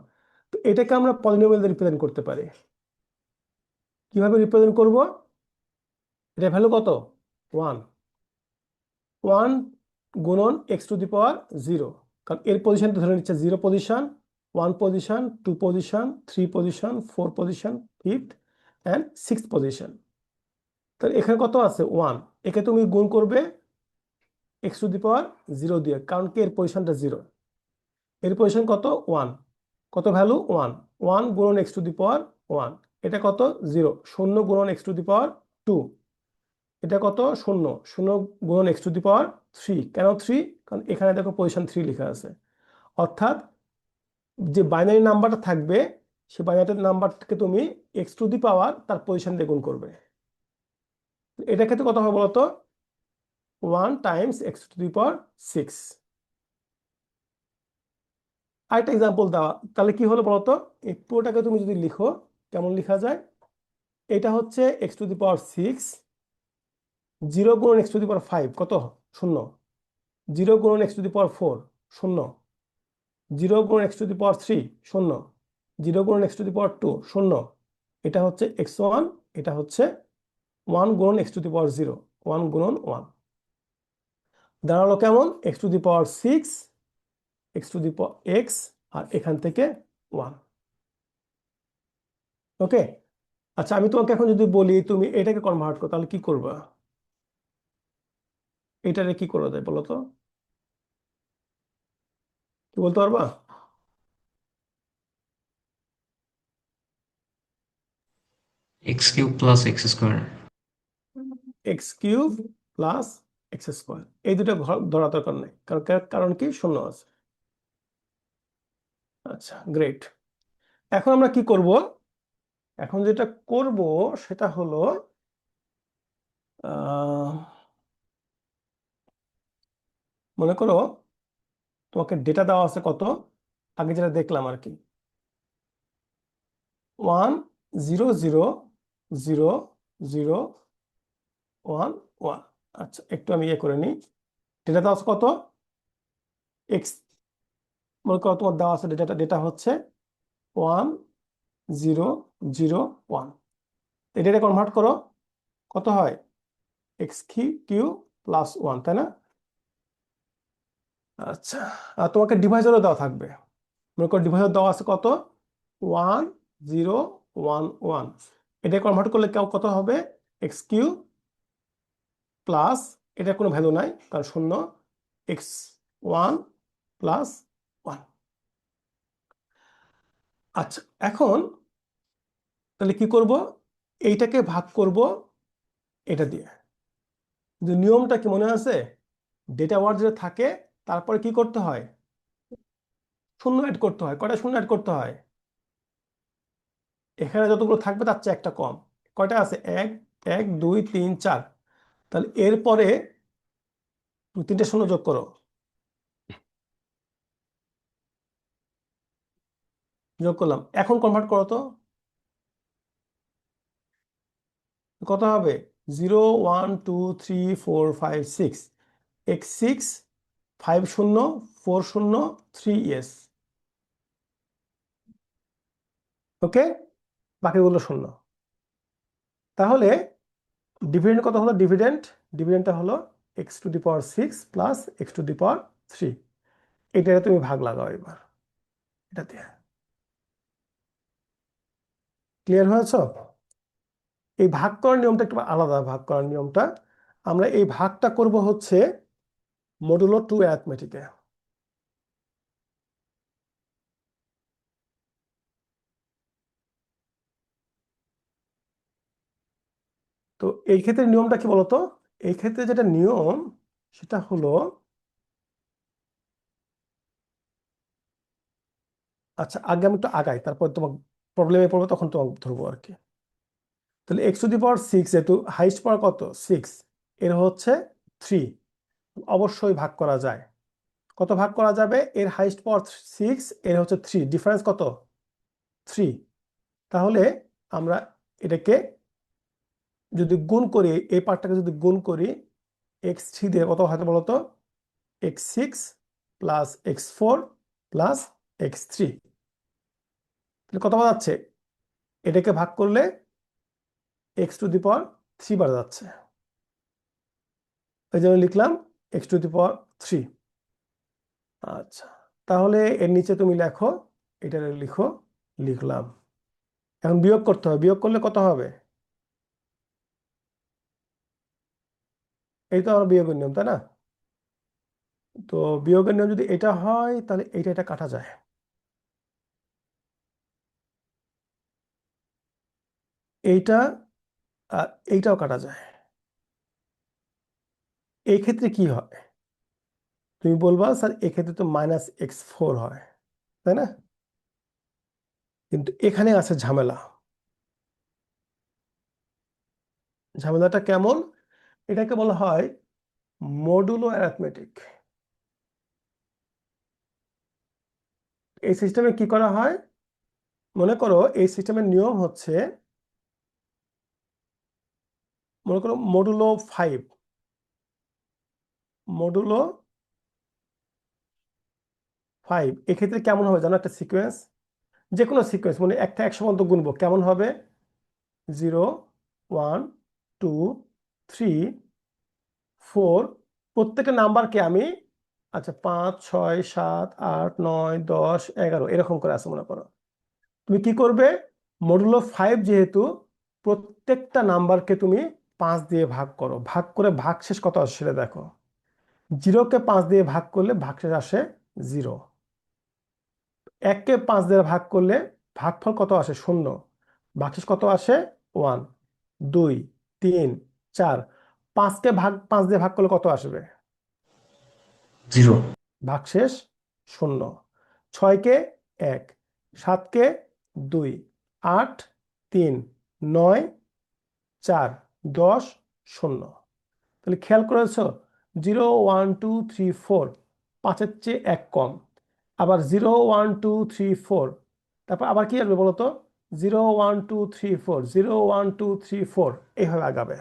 তো এটাকে আমরা পলিনোমিয়াল দিয়ে রিপ্রেজেন্ট করতে পারি। কিভাবে রিপ্রেজেন্ট করব? এটা ভ্যালু কত, 1 1 গুণন এক্স টু দি পাওয়ার 0, কারণ এর পজিশনটা ধরে নিচ্ছে 0 position, 1 position, 2 position, 3 position, 4 position, 5th and 6th position. তাহলে এখানে কত আছে, 1। একে তুমি গুণ করবে এক্স টু দি পাওয়ার 0 দিয়ে, কারণ কি এর পজিশনটা 0, এর পজিশন কত, 1। কত ভ্যালু, 1 1 গুণন এক্স টু দি পাওয়ার 1। এটা কত, 0 0 গুণন এক্স টু দি পাওয়ার 2। এটা কত, 0 0 গুণন এক্স টু দি পাওয়ার 3। কেন 3? কারণ এখানে দেখো পজিশন 3 লেখা আছে। অর্থাৎ যে বাইনারি নাম্বারটা থাকবে, সে বাইনারি নাম্বারটাকে তুমি এক্স টু দি পাওয়ার তার পজিশন দিয়ে গুণ করবে। এটা ক্ষেত্রে কত হবে বলতো, 1 Times x to the power 6। আরেকটা এক্সাম্পল দেওয়া, তাহলে কি হলো বলতো, এই পুরোটাকে তুমি যদি লিখো, কেমন লেখা যায়, এটা হচ্ছে এক্স টু দি পাওয়ার 6, 0 গুণন এক্স টু দি পাওয়ার 5 কত, 0। 0 গুণন এক্স টু দি পাওয়ার 4 0। 0 গুণন এক্স টু দি পাওয়ার 3 0। 0 গুণন এক্স টু দি পাওয়ার 2 0। এটা হচ্ছে x1, এটা হচ্ছে 1 গুণন এক্স টু দি পাওয়ার 0, 1 গুণন 1। দাঁড়ালো কেমন, x to the power 6, x to the power x, আর এখান থেকে 1। ওকে। আচ্ছা, আমি তোমাকে এখন যদি বলি তুমি এটাকে কনভার্ট করো, তাহলে কি করবা? এটারে কি করা যায় বলো তো, কি বলতে পারবা? x cube plus x square. X cube plus x square, এই দুটো ধরা দরকার নেই, কারণ কারণ কি, শূন্য আছে। আচ্ছা, গ্রেট। এখন আমরা কি করব, এখন যেটা করব সেটা হলো মনে করো তোমাকে ডেটা দেওয়া আছে কত, আগে যেটা দেখলাম আর কি, 1 0 0 0 0 1 1। আচ্ছা, একটু আমি ইয়ে করে নিই, ডেটা দেওয়া আছে কত, এক্স, মনে করো তোমার দেওয়া আছে ডেটা হচ্ছে 1 0 0 1। এটা কনভার্ট করো, কত হয়, এক্স কিউ প্লাস 1, তাই না? আচ্ছা, আর তোমাকে ডিভাইজারও দেওয়া থাকবে, মনে করো ডিভাইজার দেওয়া আছে কত, 1 0 1 1। এটা কনভার্ট করলে কত হবে, এক্স কিউ প্লাস, এটা কোনো ভ্যালু নাই কারণ শূন্য, এক্স 1 প্লাস 1। আচ্ছা, এখন তাহলে কি করব, এইটাকে ভাগ করব এটা দিয়ে। কিন্তু নিয়মটা কি মনে আছে, ডেটা ওয়ার্ড যেটা থাকে তারপরে কি করতে হয়, শূন্য অ্যাড করতে হয়। কয়টা শূন্য অ্যাড করতে হয়, এখানে যতগুলো থাকবে তার চেয়ে একটা কম। কয়টা আছে, 1 1 2 3 4, তাহলে এরপরে তুমি 3টে শূন্য যোগ করো, যোগ করলাম। এখন কনভার্ট করো তো, কত হবে? 0 1 2 3 4 5 6, x6 5 0 4 0 3s। ওকে, বাকিগুলো শূন্য। তাহলে ডিভিডেন্ড কত হলো? ডিভিডেন্ডটা হলো x⁶ প্লাস x⁻3। এটাকে তুমি ভাগ লাগাও এবার, এটা দিয়ে। ক্লিয়ার হয়েছ? এই ভাগ করার নিয়মটা একটু আলাদা। ভাগ করার নিয়মটা আমরা এই ভাগটা করব হচ্ছে মডুলো 2 অ্যারিথমেটিকে। তো এই ক্ষেত্রে নিয়মটা কি বলতো? এই ক্ষেত্রে যেটা নিয়ম সেটা হলো, আচ্ছা আগে আমি একটু আগাই, তারপর তোমার প্রবলেমে পড়বো তখন তোমাকে ধরবো আর কি। তাহলে x⁶ যেহেতু হাইস্ট পাওয়ার কত 6, এর হচ্ছে 3, অবশ্যই ভাগ করা যায়। কত ভাগ করা যাবে? এর হাইস্ট পাওয়ার 6, এর হচ্ছে 3, ডিফারেন্স কত? 3। তাহলে আমরা এটাকে যদি গুণ করি, এই পার্টটাকে যদি গুণ করি x3 দিয়ে, কত হয় বলতো? x6 plus x4 plus x3, তাহলে কত পাওয়া যাচ্ছে? এটাকে ভাগ করলে x⁻3 বার যাচ্ছে, এই জন্য লিখলাম x⁻3। আচ্ছা, তাহলে এর নিচে তুমি লেখো, এটা লিখো, লিখলাম। এখন বিয়োগ করতে হবে, বিয়োগ করলে কত হবে? এই তো আমার বিয়োগের নিয়ম, তাই না? তো বিয়োগের নিয়ম যদি এটা হয় তাহলে এটা কাটা যায়, এইটা আর এইটাও কাটা যায়। এই ক্ষেত্রে কি হয়? তুমি বলবা স্যার এক্ষেত্রে তো -x4 হয়, তাই না? কিন্তু এখানে আছে ঝামেলা। ঝামেলাটা কেমন? এটাকে বলা হয় মডুলো অ্যারিথমেটিক। এই সিস্টেমে কি করা হয়? মনে করো এই সিস্টেমের নিয়ম হচ্ছে, মনে করো মডুলো 5, মডুলো 5 এক্ষেত্রে কেমন হবে জানো? একটা সিকোয়েন্স, যে কোনো সিকোয়েন্স, মানে একটা 100 পর্যন্ত গুনবো, কেমন হবে? 0 1 2 3 4, প্রত্যেকের নাম্বারকে আমি, আচ্ছা 5 6 7 8 9 10 11 এরকম করে আছে মনে করো। তুমি কি করবে? মডুলো 5 যেহেতু, প্রত্যেকটা নাম্বারকে তুমি 5 দিয়ে ভাগ করো, ভাগ করে ভাগশেষ কত আসে সেটা দেখো। 0কে 5 দিয়ে ভাগ করলে ভাগশেষ আসে 0, 1কে 5 দিয়ে ভাগ করলে ভাগফল কত আসে? 0, ভাগশেষ কত আসে? 1 2 3 4, 5কে 5 দিয়ে ভাগ করলে কত আসবে? 0, ভাগশেষ 0, 6কে 1, 7কে 2, 8 3 9 4 10 0। তাহলে খেয়াল করেছো? 0 1 2 3 4, 5-এর চেয়ে 1 কম। আবার 0 1 2 3 4, তারপর আবার কি আসবে বলতো? 0 1 2 3 4, 0 1 2 3 4, এইভাবে আগাবে।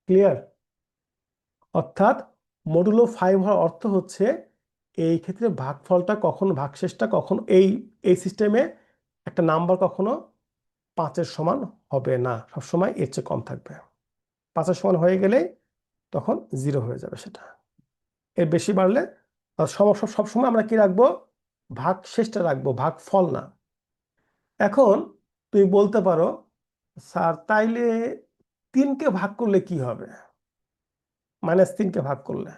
ক্লিয়ার? অর্থাৎ মডুলো 5 হওয়ার অর্থ হচ্ছে এই ক্ষেত্রে ভাগফলটা কখনো, ভাগশেষটা কখনো, এই সিস্টেমে একটা নাম্বার কখনো 5-এর সমান হবে না, সবসময় এর চেয়ে কম থাকবে। 5-এর সমান হয়ে গেলে তখন 0 হয়ে যাবে সেটা। এর বেশি বাড়লে সবসময় আমরা কি রাখবো? ভাগশেষটা রাখবো, ভাগফল না। এখন তুমি বলতে পারো স্যার তাইলে 3কে ভাগ করলে কি হবে? -3কে ভাগ করলে,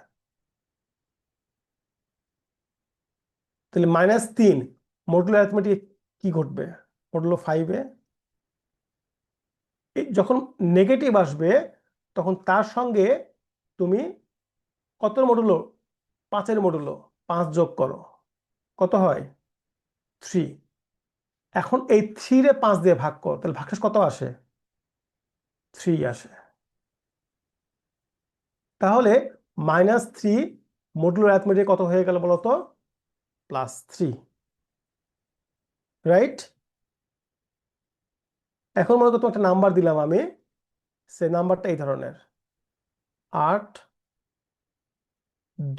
তাহলে -3 মডুলো অ্যারিথমেটিক কি ঘটবে? মডুলো 5-এ যখন নেগেটিভ আসবে তখন তার সঙ্গে তুমি কত মডুলো? 5-এর মডুলো, 5 যোগ করো, কত হয়? 3। এখন এই 3 রে 5 দিয়ে ভাগ করো, তাহলে ভাগশেষ কত আসে? 3 আসে। তাহলে -3 মডুলো অ্যারিথমেটিক কত হয়ে গেল বলো তো? +3, রাইট? এখন মনে করো একটা নাম্বার দিলাম আমি, সে নাম্বারটা এই ধরনের 8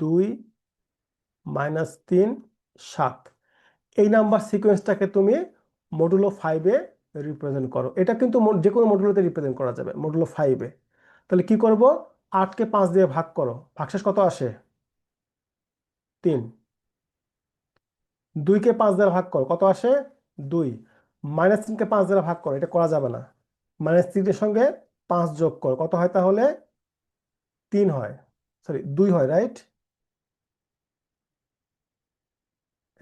2 -3 7। এই নাম্বার সিকোয়েন্সটাকে তুমি মডুলো 5-এ রিপ্রেজেন্ট করো। এটা কিন্তু যে কোনো মডুলোতে রিপ্রেজেন্ট করা যাবে, মডুলো 5-এ। তাহলে কি করব? 8কে 5 দিয়ে ভাগ করো, ভাগশেষ কত আসে? 3। 2কে 5 দ্বারা ভাগ করো, কত আসে? 2। -3কে 5 দ্বারা ভাগ করো, এটা করা যাবে না। -3-এর সঙ্গে 5 যোগ করো, কত হয় তাহলে? 3 হয়, সরি 2 হয়, রাইট?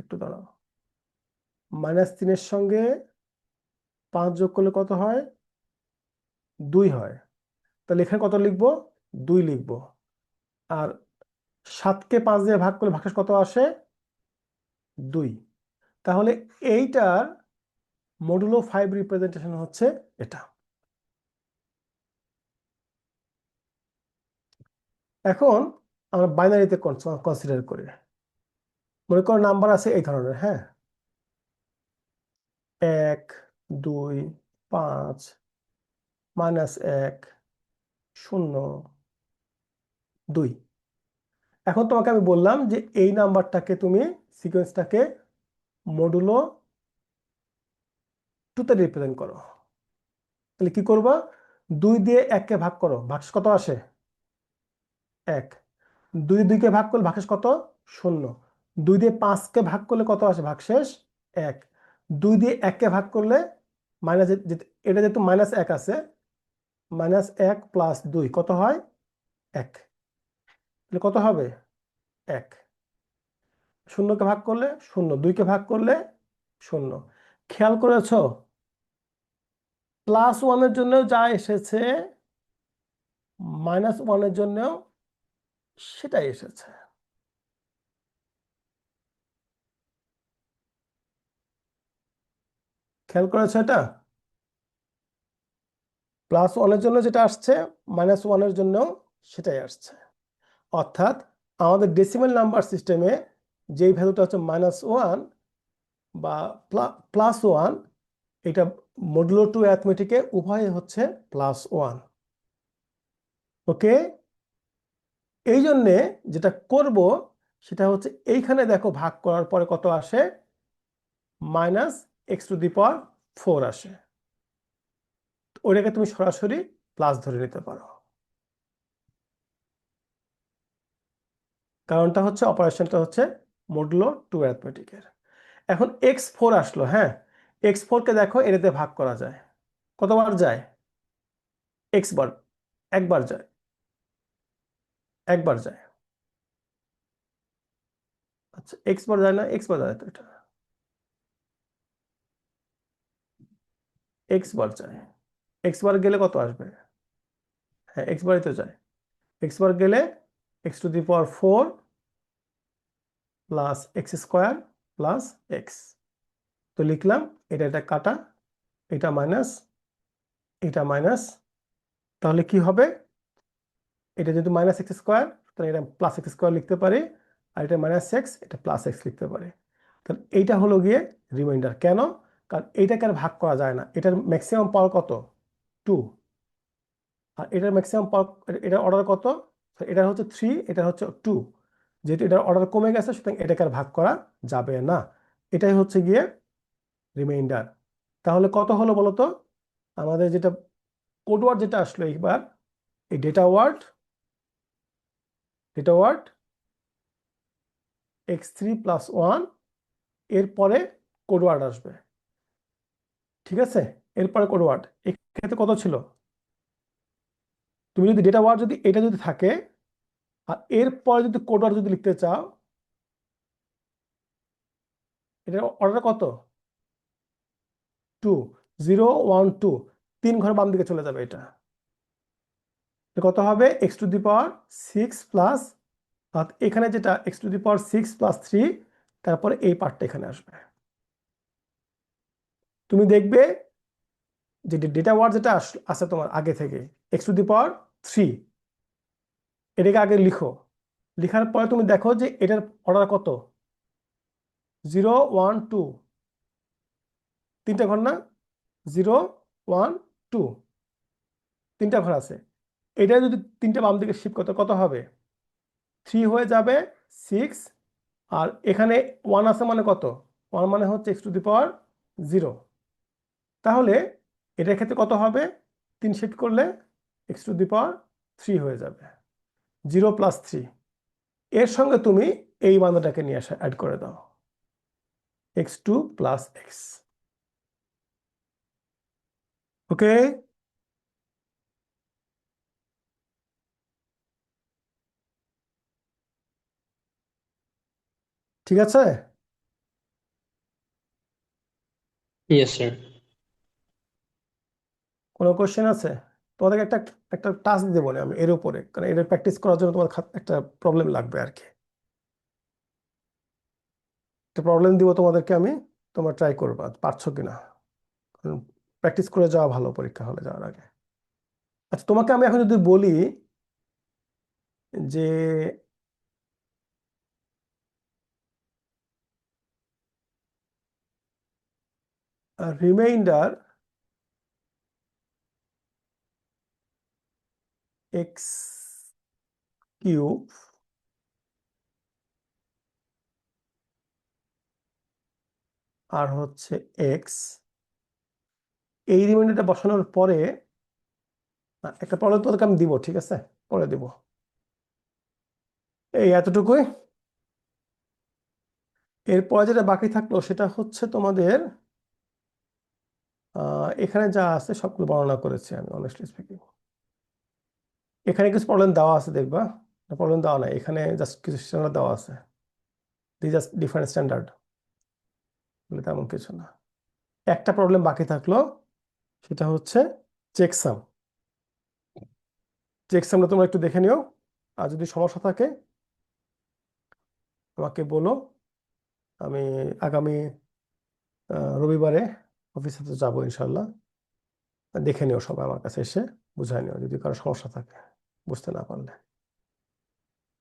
একটু দাঁড়াও। -3-এর সঙ্গে 5 যোগ করলে কত হয়? 2 হয়। তাহলে এখানে কত লিখবো? 2 লিখবো। আর 7কে 5 দিয়ে ভাগ করলে ভাগশেষ কত আসে? 2। তাহলে এইটার মডুলো 5 রিপ্রেজেন্টেশন হচ্ছে এটা। এখন আমরা বাইনারিতে কনসিডার করি। মনে করো নাম্বার আছে এই ধরনের, হ্যাঁ, 1 2 5 -1 0 2। এখন তোমাকে আমি বললাম যে এই নাম্বারটাকে তুমি সিকোয়েন্সটাকে মডুলো 2-তে রিপ্রেজেন্ট করো। তাহলে কি করবা? 2 দিয়ে 1কে ভাগ করো, ভাগশেষ কত আসে? 1। 2 দিয়ে 2কে ভাগ করলে ভাগশেষ কত? 0। 2 দিয়ে 5কে ভাগ করলে কত আসে ভাগশেষ? 1। 2 দিয়ে 1কে ভাগ করলে মাইনাস, এটা যেহেতু -1 আছে, -1 + 2 কত হয়? 1। তাহলে কত হবে? 1। 0কে ভাগ করলে 0, 2কে ভাগ করলে 0। খেয়াল করেছো? +1-এর জন্য যা এসেছে, -1-এর জন্য সেটাই এসেছে। খেয়াল করেছো এটা? +1-এর জন্য যেটা আসছে, -1-এর জন্য সেটাই আসছে। অর্থাৎ আমাদের ডেসিমাল নাম্বার সিস্টেমে যেই ভ্যালুটা হচ্ছে -1 বা +1, এটা মডুলো 2 অ্যারিথমেটিকে উভয়ে হচ্ছে +1। ওকে? এই জন্যে যেটা করব সেটা হচ্ছে এইখানে দেখো ভাগ করার পরে কত আসে? -x⁴ আসে। ওইটাকে তুমি সরাসরি প্লাস ধরে নিতে পারো, কারণটা হচ্ছে অপারেশনটা হচ্ছে মডুলো 2 অ্যারিথমেটিকের। এখন x4 আসলো, হ্যাঁ, x4-কে দেখো এটাতে ভাগ করা যায়, কতবার যায়? x বার, একবার যায়, একবার যায়। আচ্ছা, x বার যায় না? x বার যায় তো, এটা x বার যায়। x বার গেলে কত আসবে? হ্যাঁ, x বারই তো যায়। x বার গেলে x⁴ + x² + x। তো লিখলাম, এটা এটা কাটা, এটা মাইনাস, এটা মাইনাস। তাহলে কি হবে? এটা যেহেতু -x², তাহলে এটা +x² লিখতে পারি, আর এটা -x, এটা +x লিখতে পারি। তাহলে এইটা হলো গিয়ে রিমাইন্ডার। কেন? কারণ এইটাকে আর ভাগ করা যায় না। এটার ম্যাক্সিমাম পাওয়ার কত? 2। আর এটার ম্যাক্সিমাম পাওয়ার, এটার অর্ডার কত? এটা হচ্ছে 3, এটা হচ্ছে 2। যেহেতু এটার অর্ডার কমে গেছে, সুতরাং এটাকে আর ভাগ করা যাবে না। এটাই হচ্ছে গিয়ে রিমাইন্ডার। তাহলে কত হলো বলো তো? আমাদের যেটা কোড ওয়ার্ড যেটা আসলো এইবার, এই ডেটা ওয়ার্ড x3 + 1, এরপরে কোড ওয়ার্ড আসবে, ঠিক আছে? এরপরে কোড ওয়ার্ড এক্ষেত্রে কত ছিল? তুমি যদি ডেটা ওয়ার্ড যদি এটা যদি থাকে, আর এরপরে যদি কোড ওয়ার্ড যদি লিখতে চাও, এটার অর্ডার কত? 2, 0 1 2, 3 ঘর বাম দিকে চলে যাবে। এটা কত হবে? x⁴ প্লাস, এখানে যেটা x⁴ + 3, তারপরে এই পার্টটা এখানে আসবে। তুমি দেখবে যে ডেটা ওয়ার্ড যেটা আছে তোমার আগে থেকে x⁻³ এটাকে আগে লিখো। লেখার পরে তুমি দেখো যে এটার অর্ডার কত, 0 1 2, তিনটা ঘর না, 0 1 2, তিনটা ঘর আছে। এটা যদি তিনটা বাম দিকে শিফট করতে কত হবে, 3 হয়ে যাবে 6, আর এখানে 1 আছে মানে কত, 1 মানে হচ্ছে x⁻0। তাহলে এটার ক্ষেত্রে কত হবে, 3 শিফট করলে x⁻³ হয়ে যাবে, 0 + 3। এর সঙ্গে তুমি এই মানটাকে নিয়ে আসা অ্যাড করে দাও, x2 + x। ওকে, ঠিক আছে। Yes, sir. কোনো কোশ্চেন আছে? তোমাদেরকে একটা একটা টাস্ক দেবো না আমি এর উপরে, কারণ এটা প্র্যাকটিস করার জন্য তোমার একটা প্রবলেম লাগবে আর কি। একটা প্রবলেম দিব তোমাদেরকে আমি, তোমরা ট্রাই করবা পারছো কিনা, কারণ প্র্যাকটিস করে যাওয়া ভালো পরীক্ষা হলে যাওয়ার আগে। আচ্ছা, তোমাকে আমি এখন যদি বলি যে রিমাইন্ডার x³ আর হচ্ছে x, এই রিমাইন্ডারটা বসানোর পরে একটা প্রবলেম তোমাদেরকে আমি দিব, ঠিক আছে, পরে দিব। এই এতটুকুই। এরপরে যেটা বাকি থাকলো সেটা হচ্ছে তোমাদের এখানে যা আছে সবগুলো বর্ণনা করেছি আমি, অনেস্টলি স্পিকিং। এখানে কিছু প্রবলেম দেওয়া আছে দেখবা, প্রবলেম দেওয়া নাই, এখানে জাস্ট কিছু স্ট্যান্ডার্ড দেওয়া আছে, জাস্ট ডিফারেন্ট স্ট্যান্ডার্ড, তেমন কিছু না। একটা প্রবলেম বাকি থাকলো, সেটা হচ্ছে চেকসাম। চেকসামটা তোমরা একটু দেখে নিও, আর যদি সমস্যা থাকে আমাকে বলো। আমি আগামী রবিবারে অফিসে তো যাবো ইনশাল্লাহ, দেখে নিও সবাই আমার কাছে এসে, বুঝাই নিও যদি কারো সমস্যা থাকে বুঝতে না পারলে,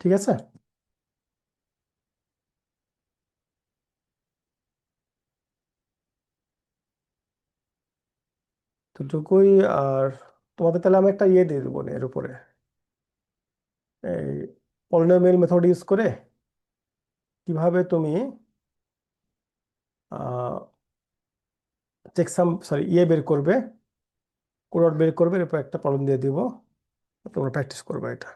ঠিক আছে। এতটুকুই। আর তোমাদের তাহলে আমি একটা ইয়ে দিয়ে দেবো এর উপরে, এই পলিনোমিয়াল মেথড ইউজ করে কিভাবে তুমি চেকসাম ইয়ে বের করবে, কোড বের করবে, এরপর একটা প্রবলেম দিয়ে দিব, তোমরা প্র্যাকটিস করবে এটা।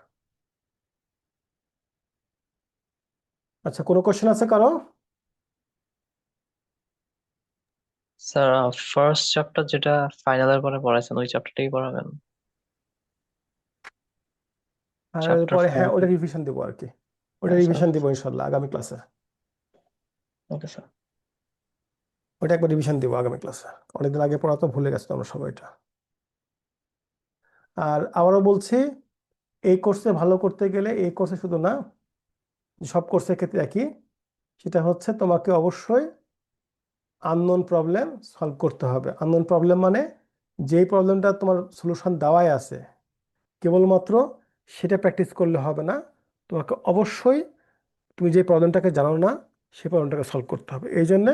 আচ্ছা, কোনো কোশ্চেন আছে কারো? স্যার ফার্স্ট চ্যাপ্টার যেটা ফাইনালের পরে পড়াইছেন ওই চ্যাপ্টারটাই পড়াবেন? আর চ্যাপ্টার এরপরে হ্যাঁ, 4। ওটা রিভিশন দেবো আর কি, ওটা আচ্ছা, রিভিশন দিব ইনশাল্লাহ আগামী ক্লাসে। Okay sir. ওটা একবার রিভিশন দিব আগামী ক্লাসে, অনেকদিন আগে পড়া তো ভুলে গেছো আমরা সবাই এটা। আর আবারও বলছি, এই কোর্সে ভালো করতে গেলে, এই কোর্সে শুধু না, সব কোর্সের ক্ষেত্রে একই, সেটা হচ্ছে তোমাকে অবশ্যই আননোন প্রবলেম সলভ করতে হবে। আননোন প্রবলেম মানে যেই প্রবলেমটা তোমার সলিউশন দেওয়াই আছে, কেবলমাত্র সেটা প্র্যাকটিস করলে হবে না, তোমাকে অবশ্যই তুমি যে প্রবলেমটাকে জানো না সেই প্রবলেমটাকে সলভ করতে হবে। এই জন্যে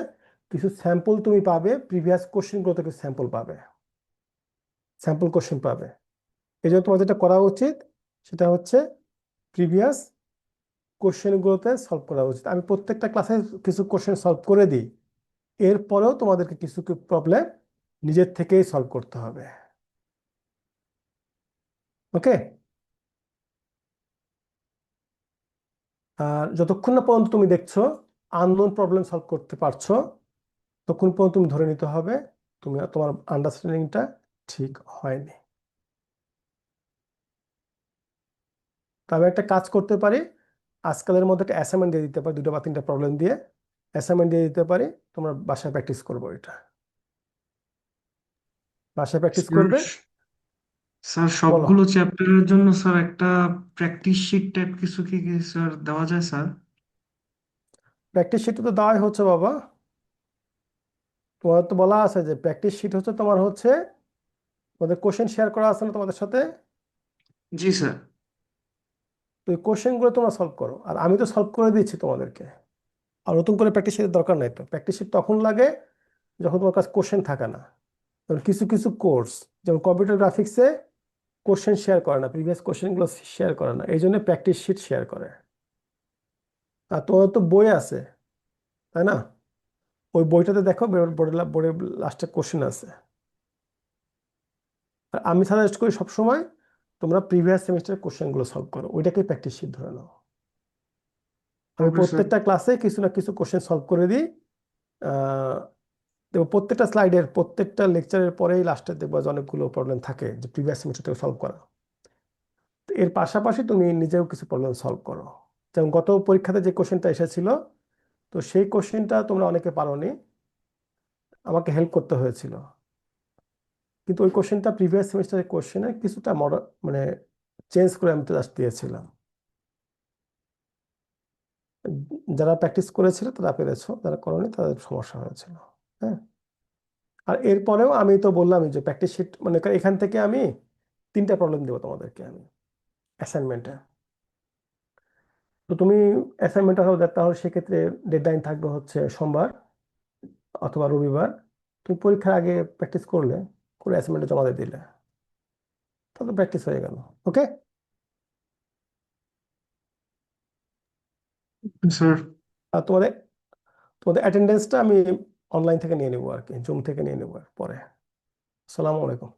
কিছু স্যাম্পল তুমি পাবে, প্রিভিয়াস কোশ্চেনগুলো থেকে স্যাম্পল পাবে, স্যাম্পল কোশ্চেন পাবে। এই জন্য তোমার যেটা করা উচিত সেটা হচ্ছে প্রিভিয়াস কোশ্চেনগুলোতে সলভ করা উচিত। আমি প্রত্যেকটা ক্লাসে কিছু কোশ্চেন সলভ করে দিই, এরপরেও তোমাদেরকে কিছু প্রবলেম নিজের থেকেই সলভ করতে হবে। ওকে। আর যতক্ষণ না পর্যন্ত তুমি দেখছো আননোন প্রবলেম সলভ করতে পারছো, ততক্ষণ পর্যন্ত তুমি ধরে নিতে হবে তোমার আন্ডারস্ট্যান্ডিংটা ঠিক হয়নি। তবে একটা কাজ করতে পারি, আজকালের মধ্যে একটা অ্যাসাইনমেন্ট দিয়ে দিতে পারি, 2টা বা 3টা প্রবলেম দিয়ে অ্যাসাইনমেন্ট দিয়ে দিতে পারি, তোমরা বাসায় প্র্যাকটিস করবো, এটা বাসায় প্র্যাকটিস স্যার করবে। স্যার বলো, সবগুলো চ্যাপ্টারের জন্য স্যার একটা প্র্যাকটিস শিট টাইপ কিছু কি স্যার দেওয়া যায় স্যার? প্র্যাকটিস শিট তো দেওয়াই হচ্ছে বাবা, তোমার তো বলা আছে যে প্র্যাকটিস শিট হচ্ছে তোমার হচ্ছে তোমাদের কোশ্চেন শেয়ার করা আছে না তোমাদের সাথে? জি স্যার। তো ওই কোশ্চেনগুলো তোমরা সলভ করো, আর আমি তো সলভ করে দিচ্ছি তোমাদেরকে। আর নতুন করে প্র্যাকটিস শিটের দরকার নাই। তো প্র্যাকটিস শিট তখন লাগে যখন তোমার কাছে কোশ্চেন থাকে না। যেমন কিছু কিছু কোর্স, যেমন কম্পিউটার গ্রাফিক্সে কোশ্চেন শেয়ার করে না, প্রিভিয়াস কোশ্চেনগুলো শেয়ার করে না, এই জন্য প্র্যাকটিস শিট শেয়ার করে। আর তোমার তো বই আছে, তাই না? ওই বইটাতে দেখো বোর্ডের লাস্টে কোশ্চেন আছে। আর আমি সাজেস্ট করি সবসময় তোমরা প্রিভিয়াস সেমিস্টারের কোশ্চেনগুলো সলভ করো, ওইটাকে প্র্যাকটিস শিট ধরে নাও। আমি ওকে স্যার। প্রত্যেকটা ক্লাসে কিছু না কিছু কোশ্চেন সলভ করে দিই। দেখো প্রত্যেকটা স্লাইডের, প্রত্যেকটা লেকচারের পরেই লাস্টে দেখবো যে অনেকগুলো প্রবলেম থাকে যে প্রিভিয়াস সেমিস্টার থেকে সলভ করা। তো এর পাশাপাশি তুমি নিজেও কিছু প্রবলেম সলভ করো। যেমন গত পরীক্ষাতে যে কোশ্চেনটা এসেছিল, তো সেই কোশ্চেনটা তোমরা অনেকে পারোনি, আমাকে হেল্প করতে হয়েছিল। কিন্তু ওই কোশ্চেনটা প্রিভিয়াস সেমিস্টারের কোশ্চেনে কিছুটা মানে চেঞ্জ করে আমি জাস্ট দিয়েছিলাম। যারা প্র্যাকটিস করেছিল তারা পেরেছো, যারা করোনি তাদের সমস্যা হয়েছিল। হ্যাঁ, আর এরপরেও আমি তো বললামই যে প্র্যাকটিস শিট মানে এখান থেকে আমি 3টা প্রবলেম দেবো তোমাদেরকে আমি অ্যাসাইনমেন্টে। তো তুমি অ্যাসাইনমেন্টটা তাহলে সেক্ষেত্রে ডেডলাইন থাকবে হচ্ছে সোমবার অথবা রবিবার। তুমি পরীক্ষার আগে প্র্যাকটিস করলে, করে অ্যাসাইনমেন্টে জমা দিয়ে দিলে, তাহলে প্র্যাকটিস হয়ে গেল। ওকে? স্যার। আর তোমাদের তোমাদের অ্যাটেন্ডেন্সটা আমি অনলাইন থেকে নিয়ে নেবো আর কি, জুম থেকে নিয়ে নেবো পরে। আসসালামু আলাইকুম।